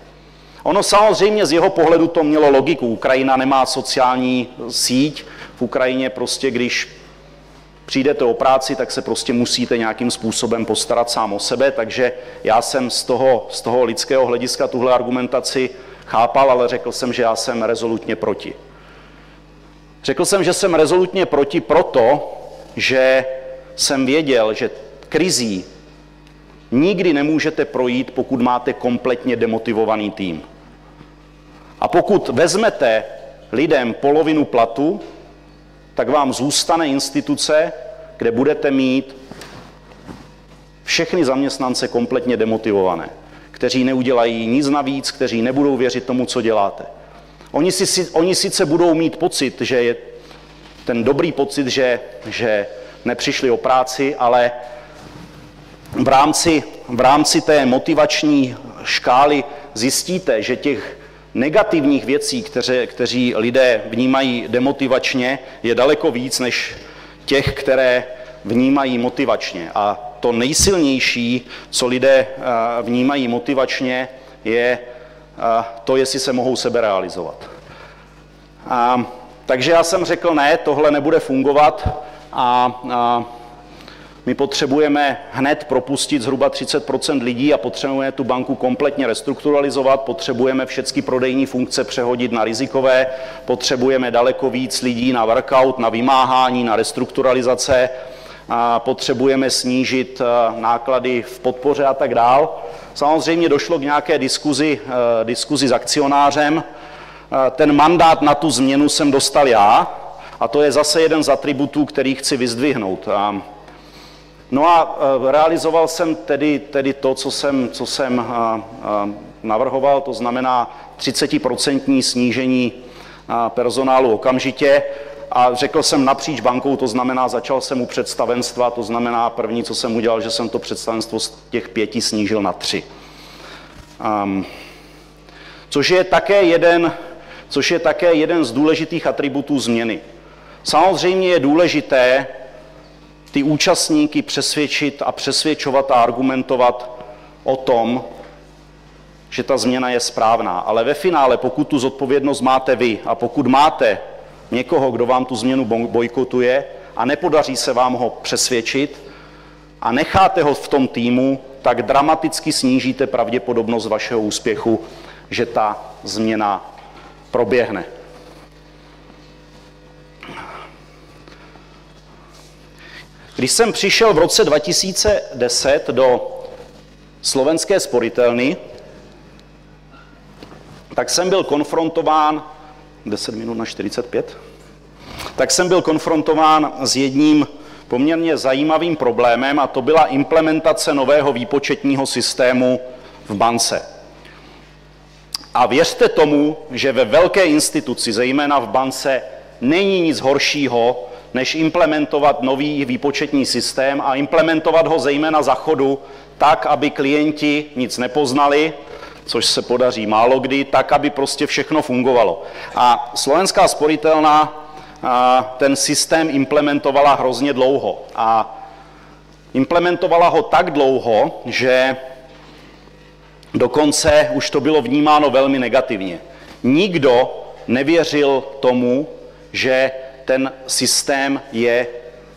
Ono samozřejmě z jeho pohledu to mělo logiku. Ukrajina nemá sociální síť. V Ukrajině prostě, když přijdete o práci, tak se prostě musíte nějakým způsobem postarat sám o sebe, takže já jsem z toho lidského hlediska tuhle argumentaci chápal, ale řekl jsem, že já jsem rezolutně proti. Řekl jsem, že jsem rezolutně proti proto, že jsem věděl, že krizí nikdy nemůžete projít, pokud máte kompletně demotivovaný tým. A pokud vezmete lidem polovinu platu, tak vám zůstane instituce, kde budete mít všechny zaměstnance kompletně demotivované, kteří neudělají nic navíc, kteří nebudou věřit tomu, co děláte. Oni sice budou mít pocit, že je ten dobrý pocit, že nepřišli o práci, ale v rámci té motivační škály zjistíte, že těch negativních věcí, kteří lidé vnímají demotivačně, je daleko víc než těch, které vnímají motivačně. A to nejsilnější, co lidé vnímají motivačně, je to, jestli se mohou seberealizovat. Takže já jsem řekl, ne, tohle nebude fungovat a my potřebujeme hned propustit zhruba 30% lidí a potřebujeme tu banku kompletně restrukturalizovat, potřebujeme všechny prodejní funkce přehodit na rizikové, potřebujeme daleko víc lidí na workout, na vymáhání, na restrukturalizace, potřebujeme snížit náklady v podpoře a tak dál. Samozřejmě došlo k nějaké diskuzi s akcionářem. Ten mandát na tu změnu jsem dostal já a to je zase jeden z atributů, který chci vyzdvihnout. No a realizoval jsem tedy to, co jsem navrhoval, to znamená 30% snížení personálu okamžitě a řekl jsem napříč bankou, to znamená začal jsem u představenstva, to znamená první, co jsem udělal, že jsem to představenstvo z těch 5 snížil na 3. Což je také jeden z důležitých atributů změny. Samozřejmě je důležité ty účastníky přesvědčit a přesvědčovat a argumentovat o tom, že ta změna je správná. Ale ve finále, pokud tu zodpovědnost máte vy a pokud máte někoho, kdo vám tu změnu bojkotuje a nepodaří se vám ho přesvědčit a necháte ho v tom týmu, tak dramaticky snížíte pravděpodobnost vašeho úspěchu, že ta změna proběhne. Když jsem přišel v roce 2010 do Slovenské sporitelny, tak jsem byl konfrontován 10 minut na 45, tak jsem byl konfrontován s jedním poměrně zajímavým problémem a to byla implementace nového výpočetního systému v bance. A věřte tomu, že ve velké instituci, zejména v bance, není nic horšího, než implementovat nový výpočetní systém a implementovat ho zejména za chodu tak, aby klienti nic nepoznali, což se podaří málo kdy, tak, aby prostě všechno fungovalo. A Slovenská sporitelna ten systém implementovala hrozně dlouho. A implementovala ho tak dlouho, že dokonce už to bylo vnímáno velmi negativně. Nikdo nevěřil tomu, že ten systém je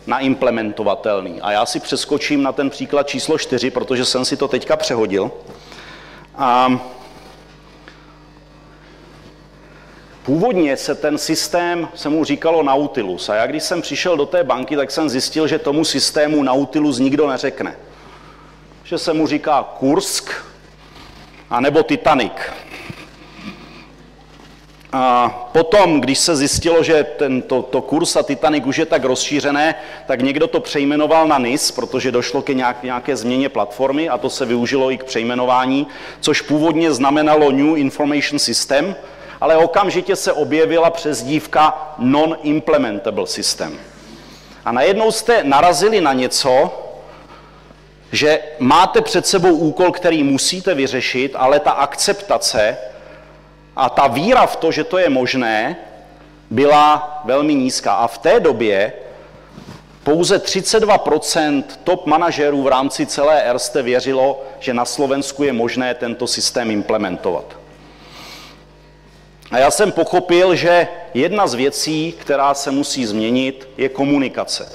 naimplementovatelný. A já si přeskočím na ten příklad číslo 4, protože jsem si to teďka přehodil. Původně se ten systém, se mu říkalo Nautilus. A já když jsem přišel do té banky, tak jsem zjistil, že tomu systému Nautilus nikdo neřekne. Že se mu říká Kursk anebo Titanic. A potom, když se zjistilo, že to Kurs a Titanic už je tak rozšířené, tak někdo to přejmenoval na NIS, protože došlo k nějaké změně platformy a to se využilo i k přejmenování, což původně znamenalo New Information System, ale okamžitě se objevila přezdívka Non-Implementable System. A najednou jste narazili na něco, že máte před sebou úkol, který musíte vyřešit, ale ta akceptace a ta víra v to, že to je možné, byla velmi nízká. A v té době pouze 32% top manažerů v rámci celé Erste věřilo, že na Slovensku je možné tento systém implementovat. A já jsem pochopil, že jedna z věcí, která se musí změnit, je komunikace.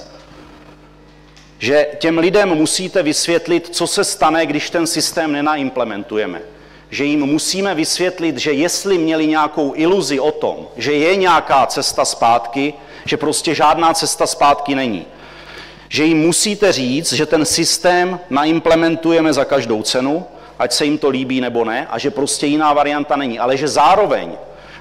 Že těm lidem musíte vysvětlit, co se stane, když ten systém nenaimplementujeme. Že jim musíme vysvětlit, že jestli měli nějakou iluzi o tom, že je nějaká cesta zpátky, že prostě žádná cesta zpátky není. Že jim musíte říct, že ten systém naimplementujeme za každou cenu, ať se jim to líbí nebo ne, a že prostě jiná varianta není. Ale že zároveň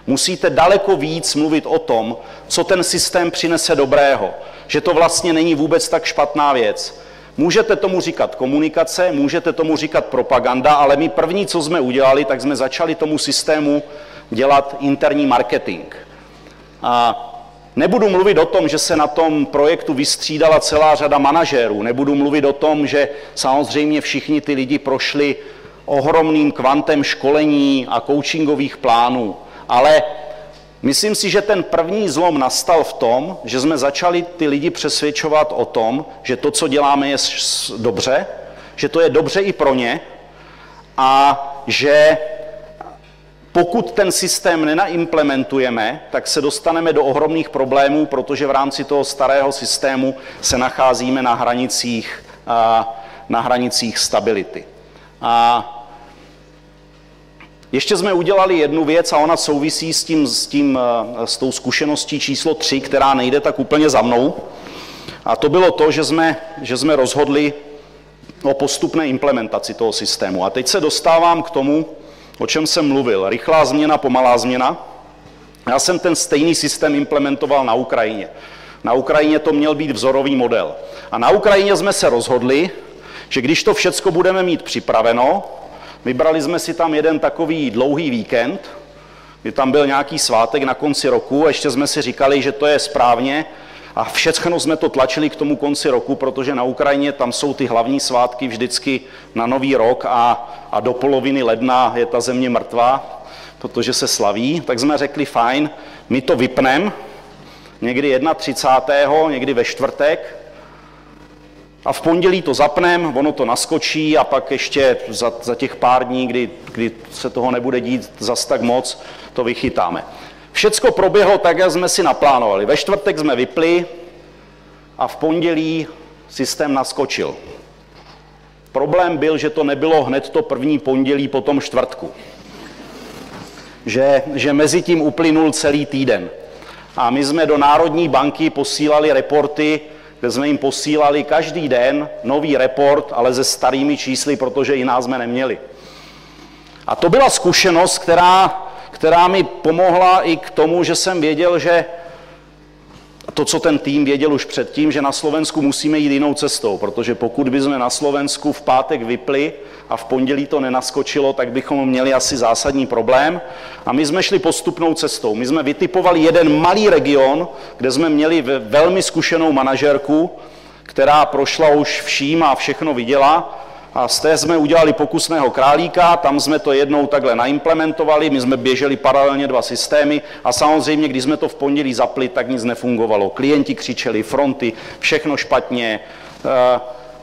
musíte daleko víc mluvit o tom, co ten systém přinese dobrého. Že to vlastně není vůbec tak špatná věc. Můžete tomu říkat komunikace, můžete tomu říkat propaganda, ale my první, co jsme udělali, tak jsme začali tomu systému dělat interní marketing. A nebudu mluvit o tom, že se na tom projektu vystřídala celá řada manažérů, nebudu mluvit o tom, že samozřejmě všichni ty lidi prošli ohromným kvantem školení a coachingových plánů, ale myslím si, že ten první zlom nastal v tom, že jsme začali ty lidi přesvědčovat o tom, že to, co děláme, je dobře, že to je dobře i pro ně a že Pokud ten systém nenaimplementujeme, tak se dostaneme do ohromných problémů, protože v rámci toho starého systému se nacházíme na hranicích stability. A ještě jsme udělali jednu věc a ona souvisí s tou zkušeností číslo 3, která nejde tak úplně za mnou. A to bylo to, že jsme rozhodli o postupné implementaci toho systému. A teď se dostávám k tomu, o čem jsem mluvil. Rychlá změna, pomalá změna. Já jsem ten stejný systém implementoval na Ukrajině. Na Ukrajině to měl být vzorový model. A na Ukrajině jsme se rozhodli, že když to všecko budeme mít připraveno, vybrali jsme si tam jeden takový dlouhý víkend, kdy tam byl nějaký svátek na konci roku, a ještě jsme si říkali, že to je správně, a všechno jsme to tlačili k tomu konci roku, protože na Ukrajině tam jsou ty hlavní svátky vždycky na Nový rok a do poloviny ledna je ta země mrtvá, protože se slaví. Tak jsme řekli, fajn, my to vypneme někdy 31. někdy ve čtvrtek a v pondělí to zapneme, ono to naskočí a pak ještě za těch pár dní, kdy se toho nebude dít zas tak moc, to vychytáme. Všecko proběhlo tak, jak jsme si naplánovali. Ve čtvrtek jsme vypli a v pondělí systém naskočil. Problém byl, že to nebylo hned to první pondělí po tom čtvrtku. Že mezi tím uplynul celý týden. A my jsme do Národní banky posílali reporty, kde jsme jim posílali každý den nový report, ale se starými čísly, protože jiná jsme neměli. A to byla zkušenost, která mi pomohla i k tomu, že jsem věděl, že to, co ten tým věděl už předtím, že na Slovensku musíme jít jinou cestou, protože pokud bychom na Slovensku v pátek vypli a v pondělí to nenaskočilo, tak bychom měli asi zásadní problém. A my jsme šli postupnou cestou. My jsme vytipovali jeden malý region, kde jsme měli velmi zkušenou manažerku, která prošla už vším a všechno viděla. A z té jsme udělali pokusného králíka, tam jsme to jednou takhle naimplementovali, my jsme běželi paralelně 2 systémy a samozřejmě, když jsme to v pondělí zapli, tak nic nefungovalo. Klienti křičeli, fronty, všechno špatně.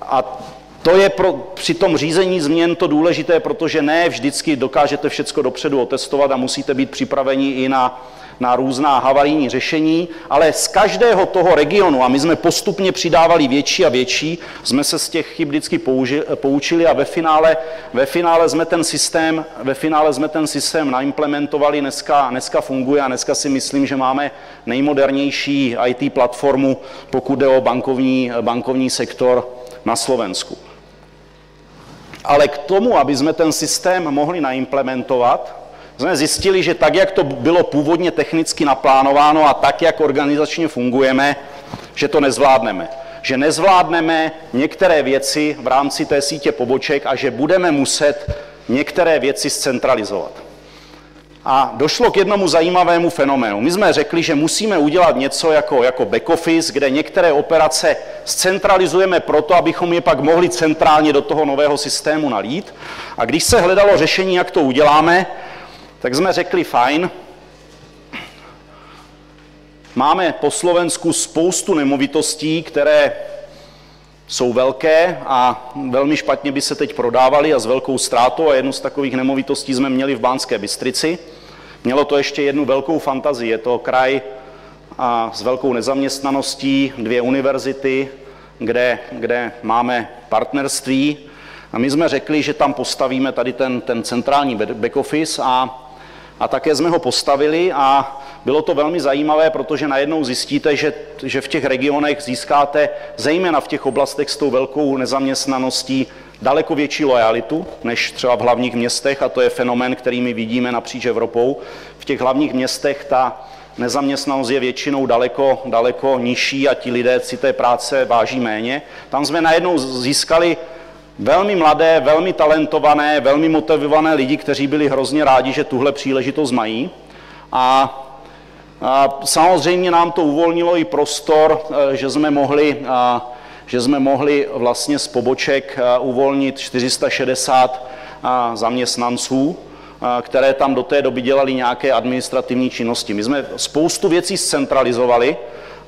A to je při tom řízení změn to důležité, protože ne vždycky dokážete všecko dopředu otestovat a musíte být připraveni i na různá havarijní řešení, ale z každého toho regionu, a my jsme postupně přidávali větší a větší, jsme se z těch chyb vždycky poučili a ve finále jsme ten systém naimplementovali, dneska funguje a dneska si myslím, že máme nejmodernější IT platformu, pokud jde o bankovní sektor na Slovensku. Ale k tomu, aby jsme ten systém mohli naimplementovat, jsme zjistili, že tak, jak to bylo původně technicky naplánováno a tak, jak organizačně fungujeme, že to nezvládneme. Že nezvládneme některé věci v rámci té sítě poboček a že budeme muset některé věci zcentralizovat. A došlo k jednomu zajímavému fenoménu. My jsme řekli, že musíme udělat něco jako back office, kde některé operace zcentralizujeme proto, abychom je pak mohli centrálně do toho nového systému nalít. A když se hledalo řešení, jak to uděláme, tak jsme řekli, fajn, máme po Slovensku spoustu nemovitostí, které jsou velké a velmi špatně by se teď prodávaly a s velkou ztrátou, a jednu z takových nemovitostí jsme měli v Banské Bystrici. Mělo to ještě jednu velkou fantazii, je to kraj s velkou nezaměstnaností, 2 univerzity, kde máme partnerství. A my jsme řekli, že tam postavíme tady ten centrální back office a také jsme ho postavili a bylo to velmi zajímavé, protože najednou zjistíte, že v těch regionech získáte, zejména v těch oblastech s tou velkou nezaměstnaností, daleko větší lojalitu než třeba v hlavních městech, a to je fenomén, který my vidíme napříč Evropou. V těch hlavních městech ta nezaměstnanost je většinou daleko nižší a ti lidé si té práce váží méně. Tam jsme najednou získali velmi mladé, velmi talentované, velmi motivované lidi, kteří byli hrozně rádi, že tuhle příležitost mají. A samozřejmě nám to uvolnilo i prostor, že jsme mohli vlastně z poboček uvolnit 460 zaměstnanců, které tam do té doby dělali nějaké administrativní činnosti. My jsme spoustu věcí zcentralizovali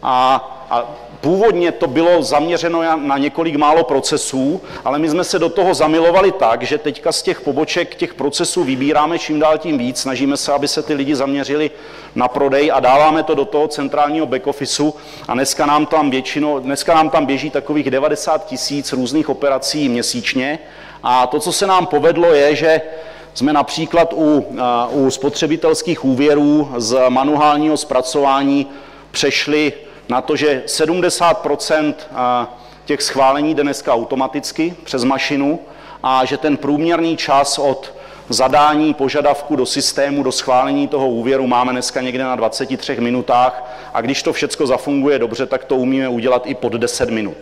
a A původně to bylo zaměřeno na několik málo procesů, ale my jsme se do toho zamilovali tak, že teďka z těch poboček těch procesů vybíráme čím dál tím víc, snažíme se, aby se ty lidi zaměřili na prodej a dáváme to do toho centrálního back officeu a dneska nám tam běží takových 90 000 různých operací měsíčně a to, co se nám povedlo, je, že jsme například u spotřebitelských úvěrů z manuálního zpracování přešli na to, že 70% těch schválení jde dneska automaticky přes mašinu a že ten průměrný čas od zadání požadavku do systému, do schválení toho úvěru máme dneska někde na 23 minutách a když to všecko zafunguje dobře, tak to umíme udělat i pod 10 minut.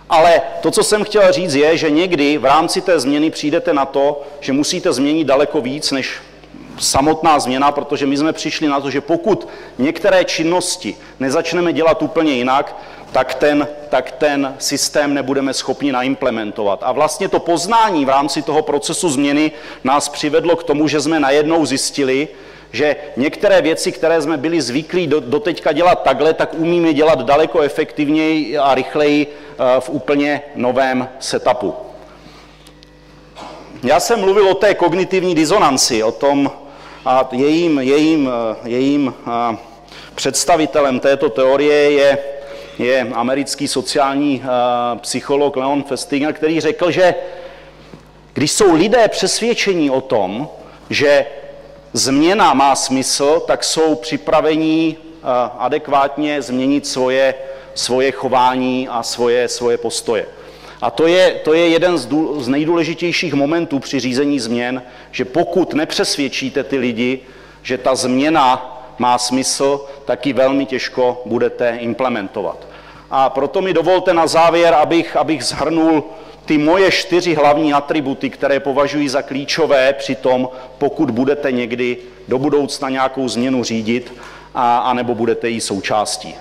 Ale to, co jsem chtěl říct, je, že někdy v rámci té změny přijdete na to, že musíte změnit daleko víc než samotná změna, protože my jsme přišli na to, že pokud některé činnosti nezačneme dělat úplně jinak, tak ten systém nebudeme schopni naimplementovat. A vlastně to poznání v rámci toho procesu změny nás přivedlo k tomu, že jsme najednou zjistili, že některé věci, které jsme byli zvyklí doteďka dělat takhle, tak umíme dělat daleko efektivněji a rychleji v úplně novém setupu. Já jsem mluvil o té kognitivní disonanci, o tom, a jejím představitelem této teorie je americký sociální psycholog Leon Festinger, který řekl, že když jsou lidé přesvědčení o tom, že změna má smysl, tak jsou připraveni adekvátně změnit svoje chování a svoje postoje. A to je jeden z nejdůležitějších momentů při řízení změn, že pokud nepřesvědčíte ty lidi, že ta změna má smysl, tak ji velmi těžko budete implementovat. A proto mi dovolte na závěr, abych shrnul ty moje 4 hlavní atributy, které považuji za klíčové při tom, pokud budete někdy do budoucna nějakou změnu řídit, anebo budete jí součástí.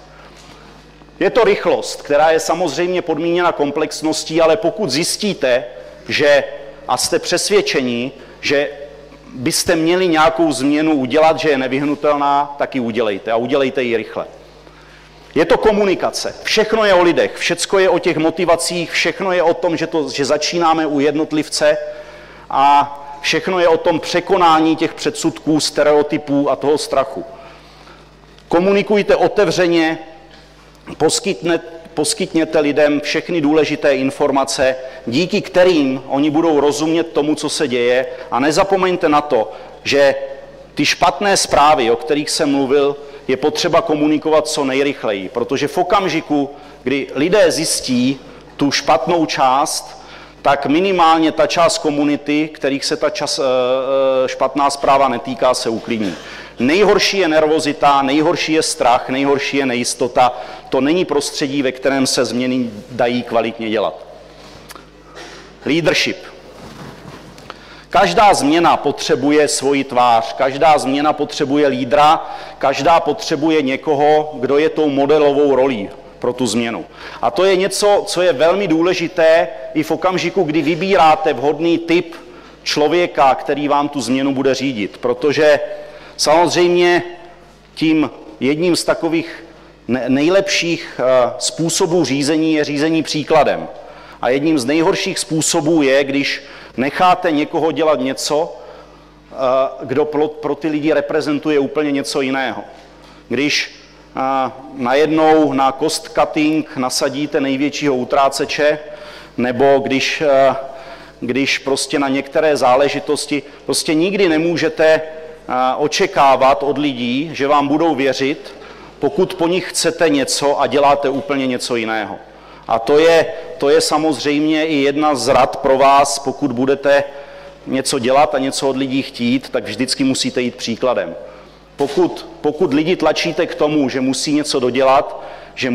Je to rychlost, která je samozřejmě podmíněna komplexností, ale pokud zjistíte, a jste přesvědčeni, že byste měli nějakou změnu udělat, že je nevyhnutelná, tak ji udělejte a udělejte ji rychle. Je to komunikace. Všechno je o lidech, všecko je o těch motivacích, všechno je o tom, že začínáme u jednotlivce a všechno je o tom překonání těch předsudků, stereotypů a toho strachu. Komunikujte otevřeně, poskytněte lidem všechny důležité informace, díky kterým oni budou rozumět tomu, co se děje a nezapomeňte na to, že ty špatné zprávy, o kterých jsem mluvil, je potřeba komunikovat co nejrychleji, protože v okamžiku, kdy lidé zjistí tu špatnou část, tak minimálně ta část komunity, kterých se ta špatná zpráva netýká, se uklidní. Nejhorší je nervozita, nejhorší je strach, nejhorší je nejistota. To není prostředí, ve kterém se změny dají kvalitně dělat. Leadership. Každá změna potřebuje svoji tvář, každá změna potřebuje lídra, každá potřebuje někoho, kdo je tou modelovou rolí pro tu změnu. A to je něco, co je velmi důležité i v okamžiku, kdy vybíráte vhodný typ člověka, který vám tu změnu bude řídit, protože samozřejmě tím jedním z takových nejlepších způsobů řízení je řízení příkladem. A jedním z nejhorších způsobů je, když necháte někoho dělat něco, kdo pro ty lidi reprezentuje úplně něco jiného. Když najednou na cost cutting nasadíte největšího utráceče, nebo když prostě na některé záležitosti prostě nikdy nemůžete očekávat od lidí, že vám budou věřit, pokud po nich chcete něco a děláte úplně něco jiného. A to je samozřejmě i jedna z rad pro vás, pokud budete něco dělat a něco od lidí chtít, tak vždycky musíte jít příkladem. Pokud lidi tlačíte k tomu, že musí něco dodělat, že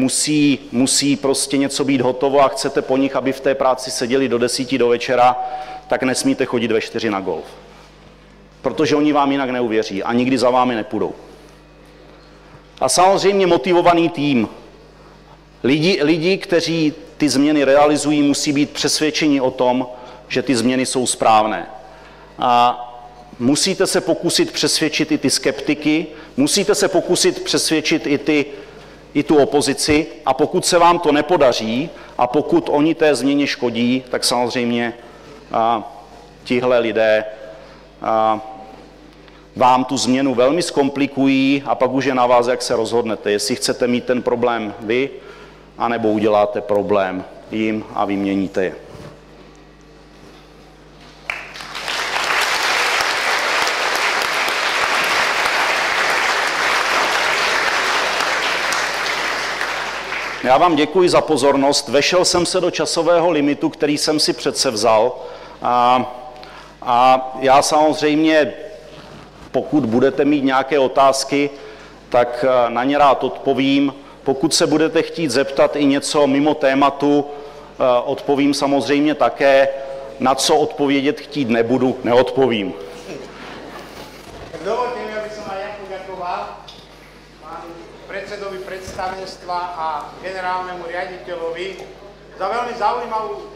musí prostě něco být hotovo a chcete po nich, aby v té práci seděli do 10 do večera, tak nesmíte chodit ve 4 na golf. Protože oni vám jinak neuvěří a nikdy za vámi nepůjdou. A samozřejmě motivovaný tým. Lidi, kteří ty změny realizují, musí být přesvědčeni o tom, že ty změny jsou správné. A musíte se pokusit přesvědčit i ty skeptiky, musíte se pokusit přesvědčit i tu opozici, a pokud se vám to nepodaří a pokud oni té změně škodí, tak samozřejmě tihle lidé vám tu změnu velmi zkomplikují a pak už je na vás, jak se rozhodnete, jestli chcete mít ten problém vy, anebo uděláte problém jim a vyměníte je. Já vám děkuji za pozornost. Vešel jsem se do časového limitu, který jsem si předsevzal. A já samozřejmě, pokud budete mít nějaké otázky, tak na ně rád odpovím. Pokud se budete chtít zeptat i něco mimo tématu, odpovím samozřejmě také. Na co odpovědět chtít nebudu, neodpovím. Dovolte mi, aby som aj ja poďakoval pánu predsedovi predstavenstva a generálnemu riaditeľovi za veľmi zaujímavú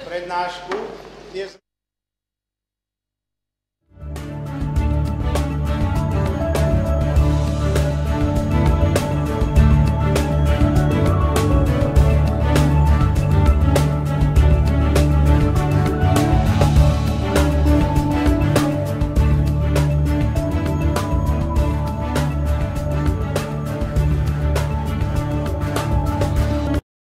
prednášku.